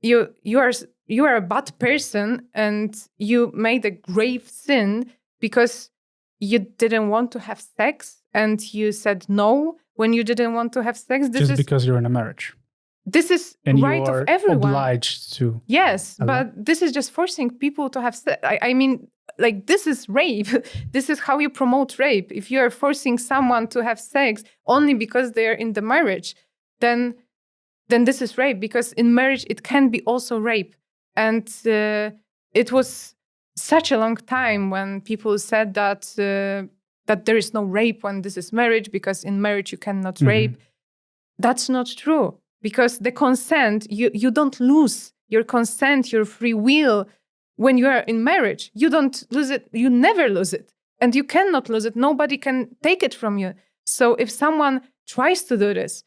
you are a bad person and you made a grave sin because you didn't want to have sex and you said no when you didn't want to have sex. Because you're in a marriage. This is and right of everyone. Obliged to. Yes, but this is just forcing people to have sex. I mean, like, this is rape. This is how you promote rape. If you are forcing someone to have sex only because they are in the marriage, then this is rape, because in marriage it can be also rape. And it was such a long time when people said that that there is no rape when this is marriage, because in marriage you cannot rape. That's not true, because the consent, you don't lose your consent, your free will when you are in marriage. You don't lose it. You never lose it. And you cannot lose it. Nobody can take it from you. So if someone tries to do this,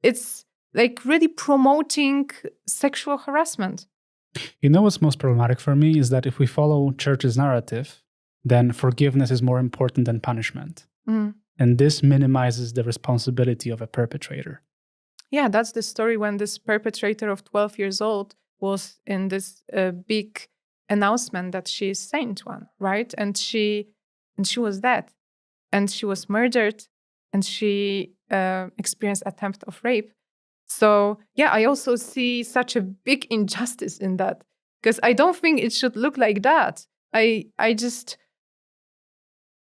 it's like really promoting sexual harassment. You know what's most problematic for me is that if we follow church's narrative, then forgiveness is more important than punishment. And this minimizes the responsibility of a perpetrator. Yeah, that's the story when this perpetrator of 12 years old was in this big announcement that she is saint one, right? And she was dead, and she was murdered, and she experienced attempt of rape. So yeah, I also see such a big injustice in that, because I don't think it should look like that. I just,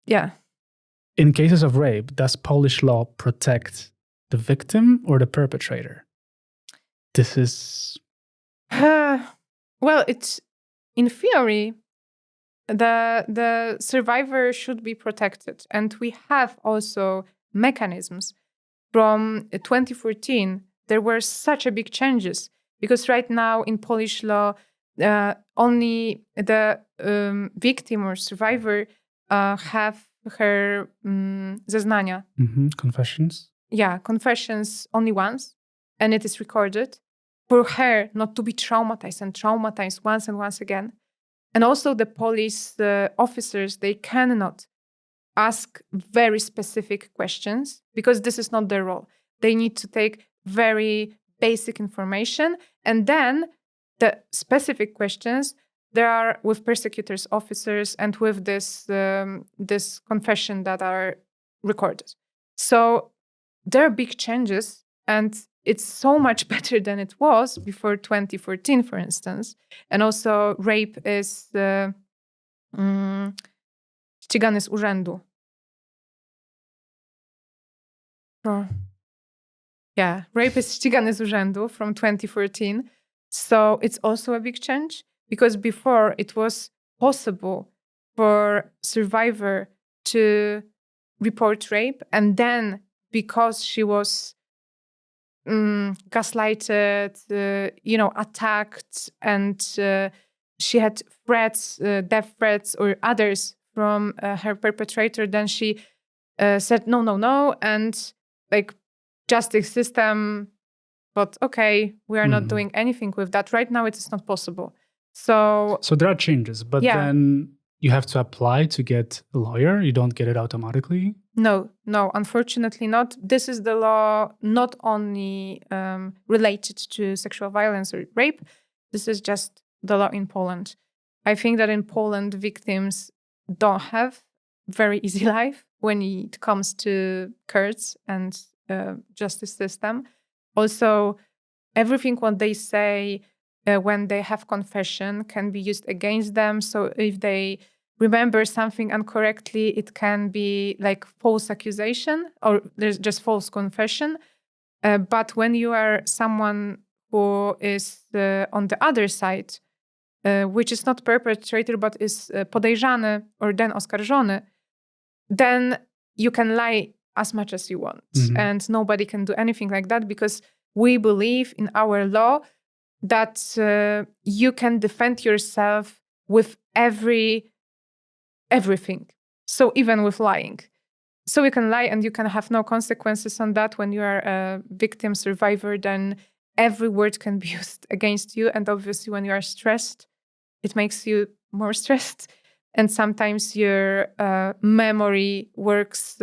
yeah. In cases of rape, does Polish law protect the victim or the perpetrator? This is... well, it's, in theory, the survivor should be protected. And we have also mechanisms. From 2014, there were such a big changes, because right now in Polish law, only the victim or survivor have her zeznania. Confessions? Yeah, confessions only once, and it is recorded for her not to be traumatized once and once again. And also the police officers, they cannot ask very specific questions, because this is not their role. They need to take very basic information, and then the specific questions, there are with prosecutors, officers, and with this confession that are recorded. So there are big changes, and it's so much better than it was before 2014, for instance. And also rape is ścigany z urzędu. Yeah, rape is ścigany z urzędu from 2014. So it's also a big change, because before it was possible for survivor to report rape, and then because she was gaslighted, attacked, and she had threats, death threats or others from her perpetrator, then she said no, and like justice system, but okay, we are not doing anything with that. Right now it is not possible. So there are changes, but then you have to apply to get a lawyer. You don't get it automatically. No, unfortunately not. This is the law not only related to sexual violence or rape. This is just the law in Poland. I think that in Poland, victims don't have very easy life when it comes to courts and justice system. Also, everything what they say when they have confession can be used against them. So if they remember something incorrectly, it can be like false accusation, or there's just false confession. But when you are someone who is on the other side, which is not perpetrator, but is podejrzany or then oskarżony, then you can lie as much as you want. And nobody can do anything like that, because we believe in our law that you can defend yourself with everything. So even with lying. So you can lie and you can have no consequences on that. When you are a victim survivor, then every word can be used against you. And obviously when you are stressed, it makes you more stressed. And sometimes your memory works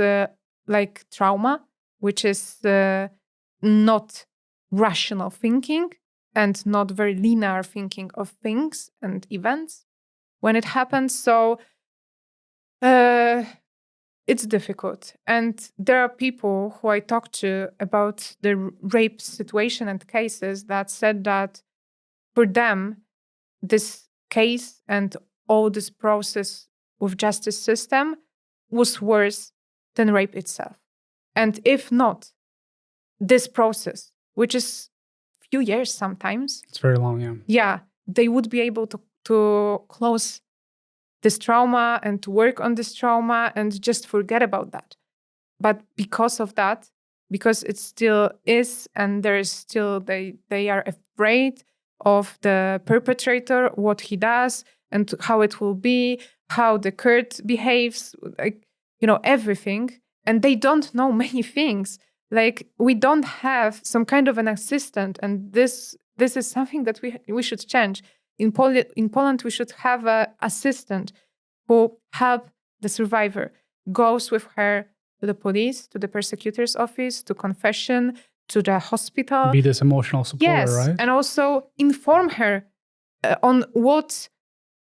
like trauma, which is not rational thinking and not very linear thinking of things and events when it happens. So it's difficult. And there are people who I talked to about the rape situation and cases that said that for them, this case and all this process with justice system was worse than rape itself. And if not, this process, which is few years sometimes. It's very long, yeah. Yeah, they would be able to close this trauma and to work on this trauma and just forget about that. But because of that, because it still is, and there is still, they are afraid of the perpetrator, what he does, and how it will be, how the Kurt behaves, like, everything. And they don't know many things. Like, we don't have some kind of an assistant, and this is something that we should change. In Poland, we should have an assistant who help the survivor, goes with her to the police, to the persecutor's office, to confession, to the hospital. Be this emotional supporter, right? And also inform her on what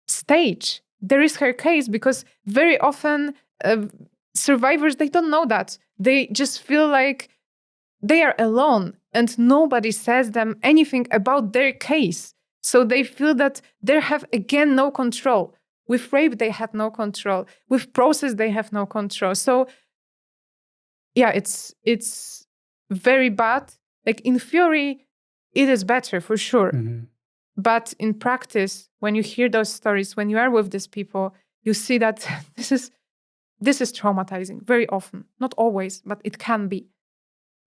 stage there is her case, because very often survivors, they don't know that. They just feel like they are alone and nobody says them anything about their case. So they feel that they have, again, no control. With rape, they had no control. With process, they have no control. So yeah, it's very bad. Like, in theory, it is better for sure. Mm-hmm. But in practice, when you hear those stories, when you are with these people, you see that this is traumatizing very often. Not always, but it can be.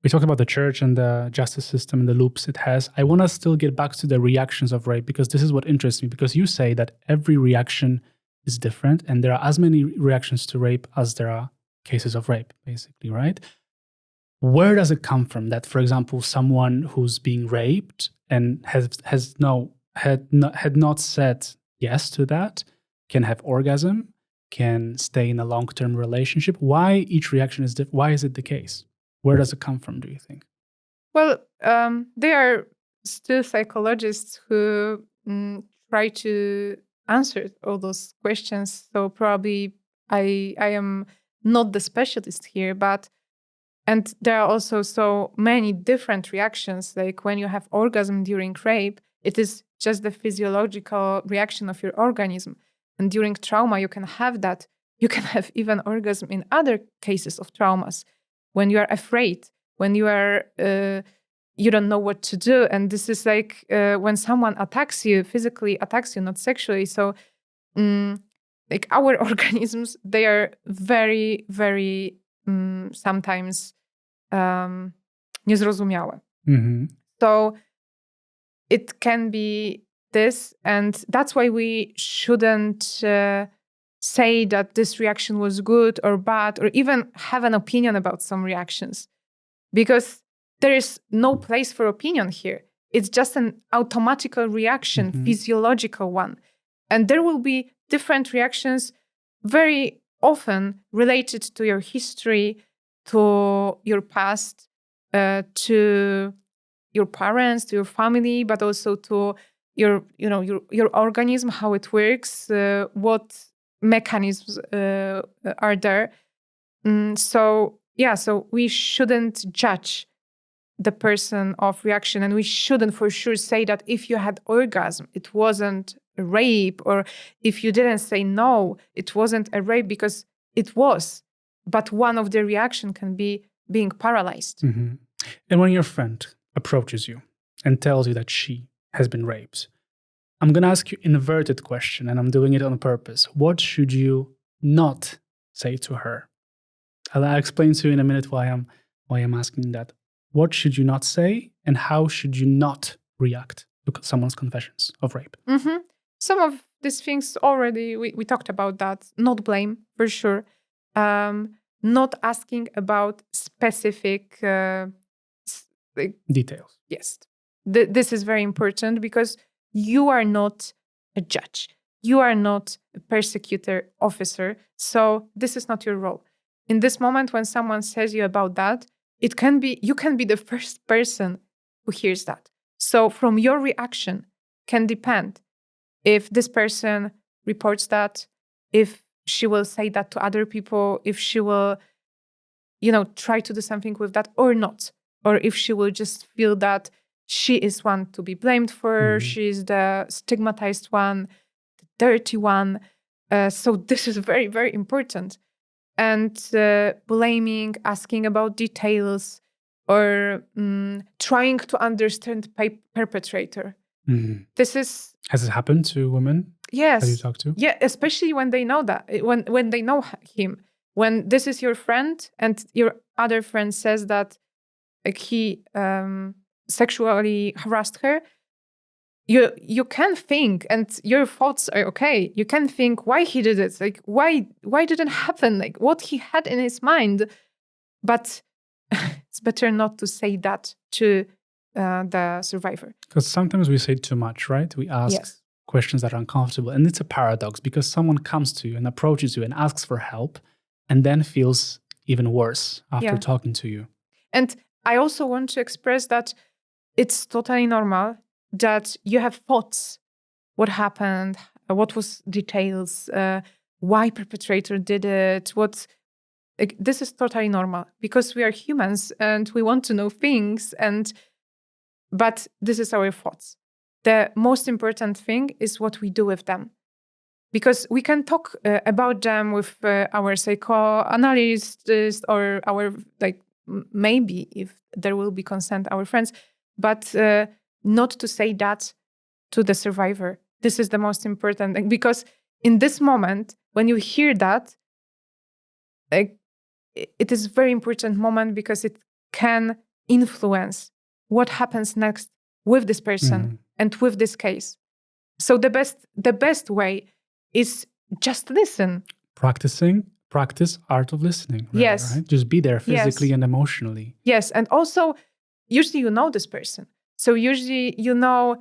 We talked about the church and the justice system and the loops it has. I want to still get back to the reactions of rape, because this is what interests me, because you say that every reaction is different and there are as many reactions to rape as there are cases of rape, basically, right? Where does it come from that, for example, someone who's being raped and had not said yes to that can have orgasm, can stay in a long-term relationship? Why each reaction is different? Why is it the case? Where does it come from, do you think? Well, there are still psychologists who try to answer all those questions. So probably I am not the specialist here, and there are also so many different reactions. Like, when you have orgasm during rape, it is just the physiological reaction of your organism. And during trauma, you can have that. You can have even orgasm in other cases of traumas. When you are afraid, when you are, you don't know what to do. And this is like when someone attacks you, physically attacks you, not sexually. So like, our organisms, they are very, very sometimes niezrozumiałe. Mm-hmm. So it can be this, and that's why we shouldn't say that this reaction was good or bad, or even have an opinion about some reactions, because there is no place for opinion here. It's just an automatical reaction, mm-hmm. physiological one. And there will be different reactions, very often related to your history, to your past, to your parents, to your family, but also to your organism, how it works, what mechanisms are there. So we shouldn't judge the person of reaction, and we shouldn't for sure say that if you had orgasm, it wasn't a rape, or if you didn't say no, it wasn't a rape, because it was. But one of the reaction can be being paralyzed. Mm-hmm. And when your friend approaches you and tells you that she has been raped, I'm going to ask you an inverted question, and I'm doing it on purpose. What should you not say to her? I'll explain to you in a minute why I'm asking that. What should you not say, and how should you not react to someone's confessions of rape? Mm-hmm. Some of these things already, we talked about that. Not blame, for sure. Not asking about specific details. Yes. This is very important, because you are not a judge. You are not a persecutor officer. So this is not your role. In this moment, when someone says you about that, you can be the first person who hears that. So from your reaction can depend if this person reports that, if she will say that to other people, if she will, try to do something with that or not, or if she will just feel that she is one to be blamed for, mm-hmm. she is the stigmatized one, the dirty one. So this is very, very important. And blaming, asking about details, or trying to understand perpetrator. Mm-hmm. Has it happened to women? Yes. that you talk to? Yeah, especially when they know that, when they know him. When this is your friend and your other friend says that like he sexually harassed her, you can think, and your thoughts are okay. You can think why he did it, like why did it happen, like what he had in his mind. But it's better not to say that to the survivor. Because sometimes we say too much, right? We ask questions that are uncomfortable. And it's a paradox because someone comes to you and approaches you and asks for help and then feels even worse after talking to you. And I also want to express that it's totally normal that you have thoughts. What happened? What was details? Why perpetrator did it? This is totally normal because we are humans and we want to know things. But this is our thoughts. The most important thing is what we do with them. Because we can talk about them with our psychoanalyst or our, like, maybe if there will be consent, our friends, but not to say that to the survivor. This is the most important thing. Because in this moment, when you hear that, like, it is a very important moment because it can influence what happens next with this person and with this case. So the best way is just listen. Practice art of listening. Really, yes. Right? Just be there physically and emotionally. Yes. And also, usually you know this person. So usually you know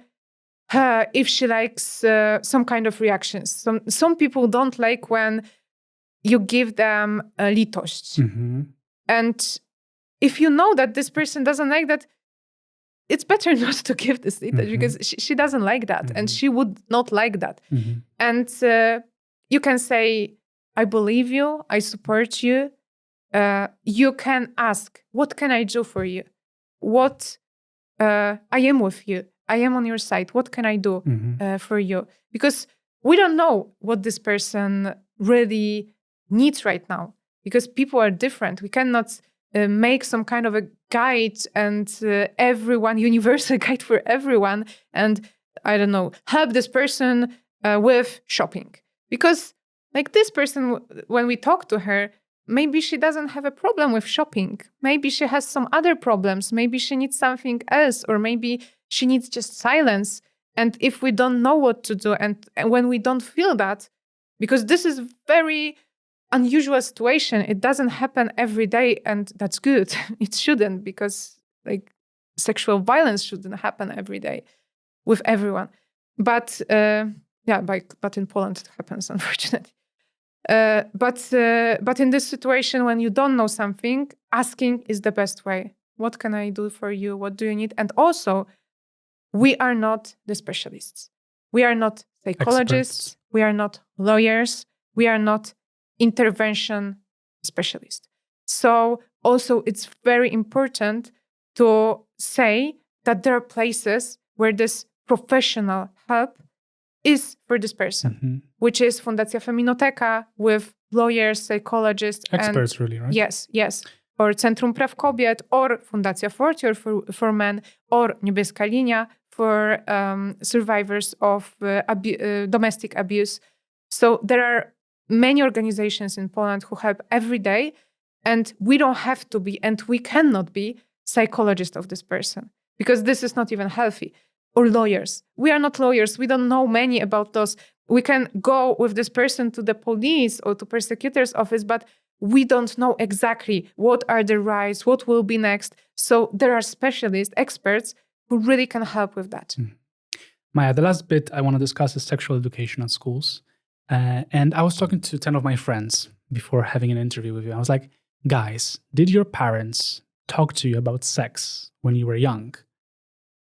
if she likes some kind of reactions. Some people don't like when you give them litość. And if you know that this person doesn't like that, it's better not to give this litość because she doesn't like that and she would not like that. And you can say, I believe you, I support you. You can ask, what can I do for you? I am with you. I am on your side. What can I do for you? Because we don't know what this person really needs right now because people are different. We cannot make some kind of a guide and universal guide for everyone. And I don't know, help this person with shopping. Because like this person, when we talk to her, maybe she doesn't have a problem with shopping. Maybe she has some other problems. Maybe she needs something else, or maybe she needs just silence. And if we don't know what to do, and when we don't feel that, because this is very unusual situation, it doesn't happen every day, and that's good. It shouldn't, because like sexual violence shouldn't happen every day with everyone. But but in Poland it happens, unfortunately. But in this situation, when you don't know something, asking is the best way. What can I do for you? What do you need? And also, we are not the specialists. We are not psychologists. Experts. We are not lawyers. We are not intervention specialists. So also, it's very important to say that there are places where this professional help is for this person, which is Fundacja Feminoteka with lawyers, psychologists. Experts, really, right? Yes. Or Centrum Praw Kobiet, or Fundacja Fortior for men, or Niebieska Linia for survivors of domestic abuse. So there are many organizations in Poland who help every day, and we don't have to be, and we cannot be, psychologists of this person, because this is not even healthy. Or lawyers. We are not lawyers. We don't know many about those. We can go with this person to the police or to prosecutor's office, but we don't know exactly what are the rights, what will be next. So there are specialists, experts who really can help with that. Maja, the last bit I want to discuss is sexual education at schools. And I was talking to 10 of my friends before having an interview with you. I was like, guys, did your parents talk to you about sex when you were young?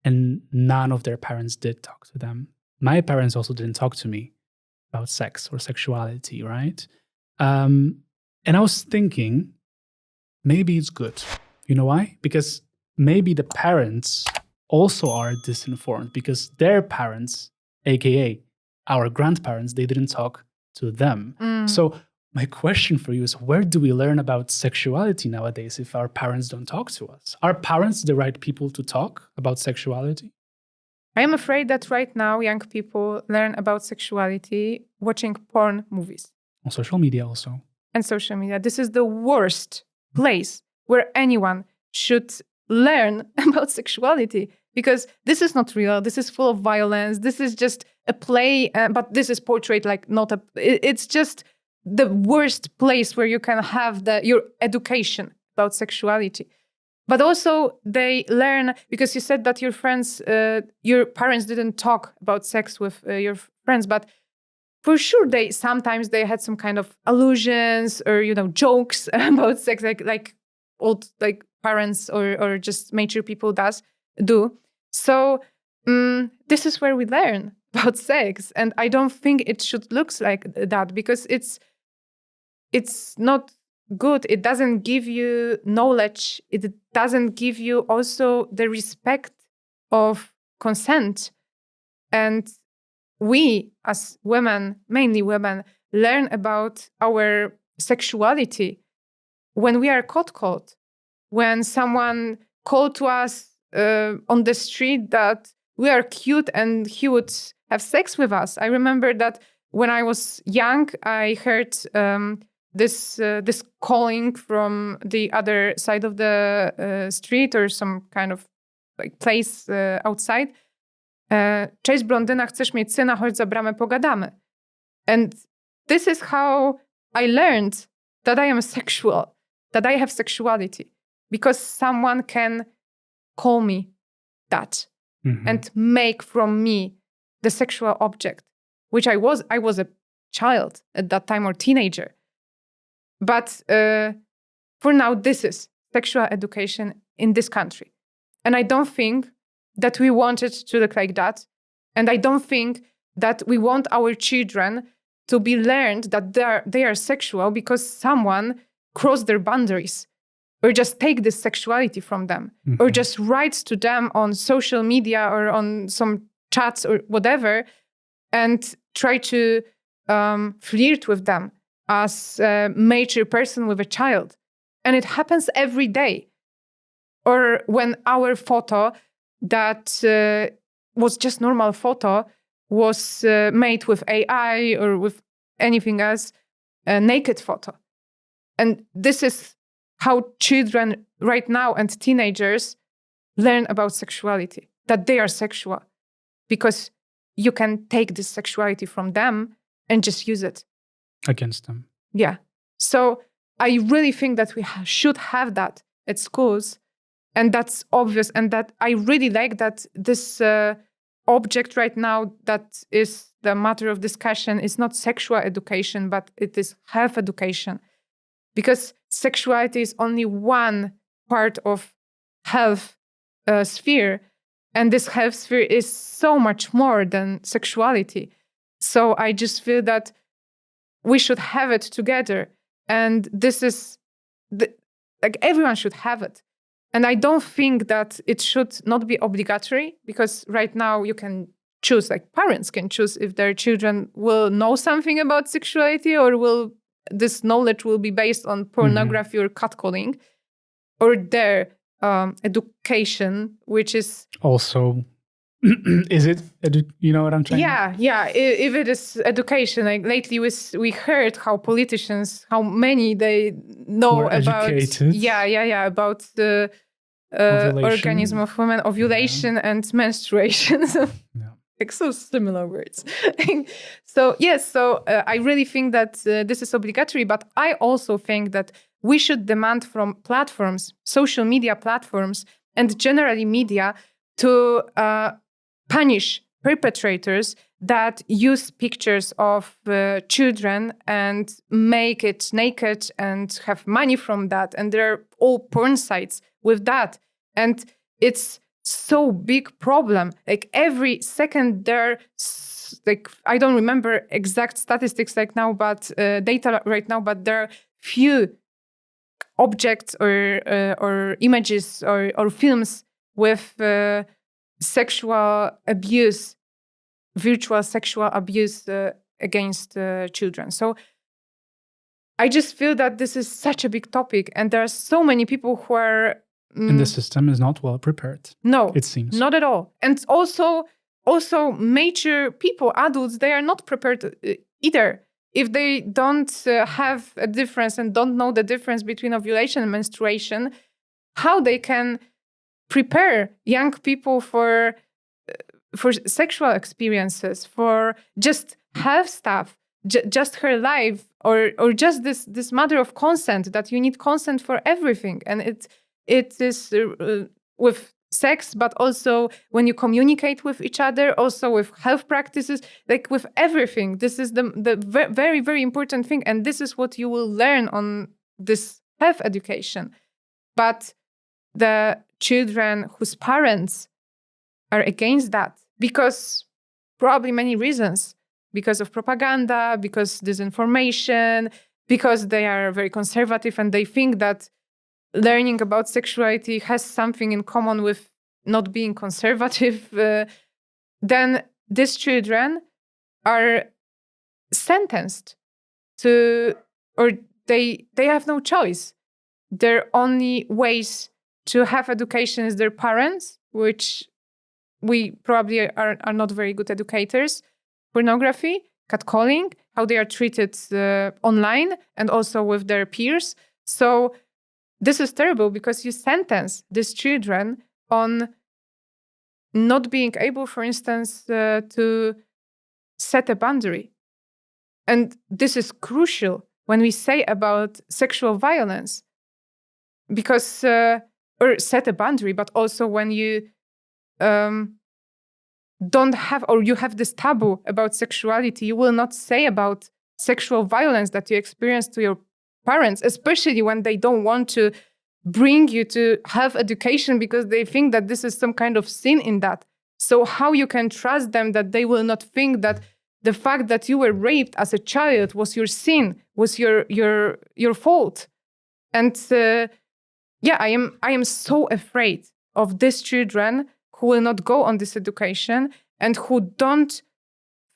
And none of their parents did talk to them. My parents also didn't talk to me about sex or sexuality, right? And I was thinking, maybe it's good. You know why? Because maybe the parents also are disinformed because their parents, aka our grandparents, they didn't talk to them. So my question for you is, where do we learn about sexuality nowadays if our parents don't talk to us? Are parents the right people to talk about sexuality? I am afraid that right now young people learn about sexuality watching porn movies. On social media also. And social media. This is the worst place where anyone should learn about sexuality, because this is not real. This is full of violence. This is just a play, but this is portrayed like not a... It's just the worst place where you can have your education about sexuality. But also they learn, because you said that your parents didn't talk about sex with your friends, but for sure sometimes they had some kind of allusions or, jokes about sex, like old parents or just mature people do. So this is where we learn about sex. And I don't think it should look like that, because it's not good. It doesn't give you knowledge. It doesn't give you also the respect of consent. And we as women, mainly women, learn about our sexuality when we are called. When someone called to us on the street that we are cute and he would have sex with us. I remember that when I was young, I heard this calling from the other side of the street or some kind of place outside. Cześć blondyna, chcesz mieć syna, chodź za bramę, pogadamy. And this is how I learned that I am sexual, that I have sexuality, because someone can call me that and make from me the sexual object, which I was a child at that time or teenager. But for now, this is sexual education in this country. And I don't think that we want it to look like that. And I don't think that we want our children to be learned that they are sexual because someone crossed their boundaries, or just take this sexuality from them, or just writes to them on social media or on some chats or whatever, and try to flirt with them as a mature person with a child. And it happens every day. Or when our photo that was just normal photo was made with AI or with anything else, a naked photo. And this is how children right now and teenagers learn about sexuality, that they are sexual, because you can take this sexuality from them and just use it against them. Yeah. So I really think that we should have that at schools. And that's obvious. And that I really like that this object right now that is the matter of discussion is not sexual education, but it is health education. Because sexuality is only one part of health sphere. And this health sphere is so much more than sexuality. So I just feel that we should have it together. And this is, everyone should have it. And I don't think that it should not be obligatory, because right now you can choose, parents can choose if their children will know something about sexuality, or this knowledge will be based on pornography or catcalling, or their education, which is also, is it, you know what I'm trying to... Yeah. If it is education, lately we heard how politicians, how many they know about... educated. About the organism of women, ovulation and menstruation. So similar words. So I really think that this is obligatory, but I also think that we should demand from platforms, social media platforms, and generally media to punish perpetrators that use pictures of children and make it naked and have money from that. And there are all porn sites with that. And it's so big problem. Every second there, I don't remember exact statistics now, but data right now, but there are few objects or images or films with sexual abuse, virtual sexual abuse against children. So I just feel that this is such a big topic, and there are so many people who are... and the system is not well prepared. No, it seems. Not at all. And also also mature people, adults, they are not prepared either. If they don't have a difference and don't know the difference between ovulation and menstruation, how they can prepare young people for sexual experiences, for just health stuff, just her life, or just this matter of consent, that you need consent for everything. And it is with sex, but also when you communicate with each other, also with health practices, like with everything. This is the very, very important thing. And this is what you will learn on this health education. But the children whose parents are against that, because probably many reasons, because of propaganda, because disinformation, because they are very conservative and they think that learning about sexuality has something in common with not being conservative, then these children are sentenced to, or they have no choice. Their only ways to have education is their parents, which we probably are not very good educators. Pornography, catcalling, how they are treated online and also with their peers. So this is terrible because you sentence these children on not being able, for instance, to set a boundary. And this is crucial when we say about sexual violence, because, or set a boundary, but also when you don't have, or you have this taboo about sexuality, you will not say about sexual violence that you experience to your parents, especially when they don't want to bring you to health education because they think that this is some kind of sin in that. So how you can trust them that they will not think that the fact that you were raped as a child was your sin, was your fault? And I am so afraid of these children who will not go on this education and who don't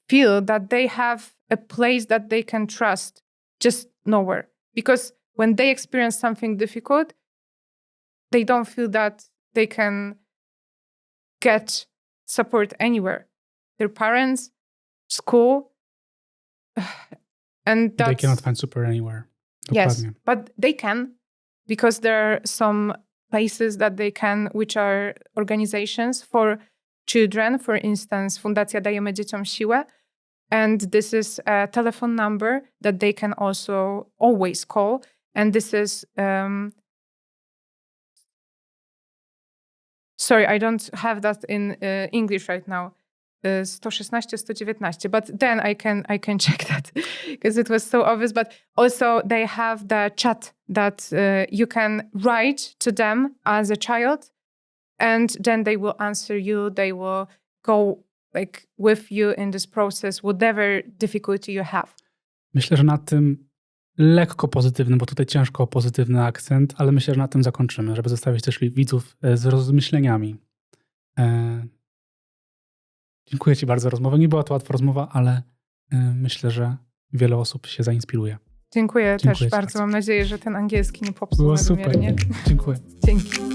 feel that they have a place that they can trust just nowhere. Because when they experience something difficult, they don't feel that they can get support anywhere. Their parents, school, and that's... They cannot find support anywhere. Yes, but they can, because there are some places that they can, which are organizations for children, for instance, Fundacja Dajemy Dzieciom Siłę. And this is a telephone number that they can also always call. And this is, sorry, I don't have that in English right now. 116-119, but then I can check that because it was so obvious. But also they have the chat that you can write to them as a child, and then they will answer you. They will go like with you in this process, whatever difficulty you have. Myślę, że na tym lekko pozytywnym, bo tutaj ciężko o pozytywny akcent, ale myślę, że na tym zakończymy, żeby zostawić też widzów z rozmyśleniami. Dziękuję Ci bardzo za rozmowę. Nie była to łatwa rozmowa, ale myślę, że wiele osób się zainspiruje. Dziękuję też bardzo. Mam nadzieję, że ten angielski nie popsuł. Było super. Dziękuję. Dzięki.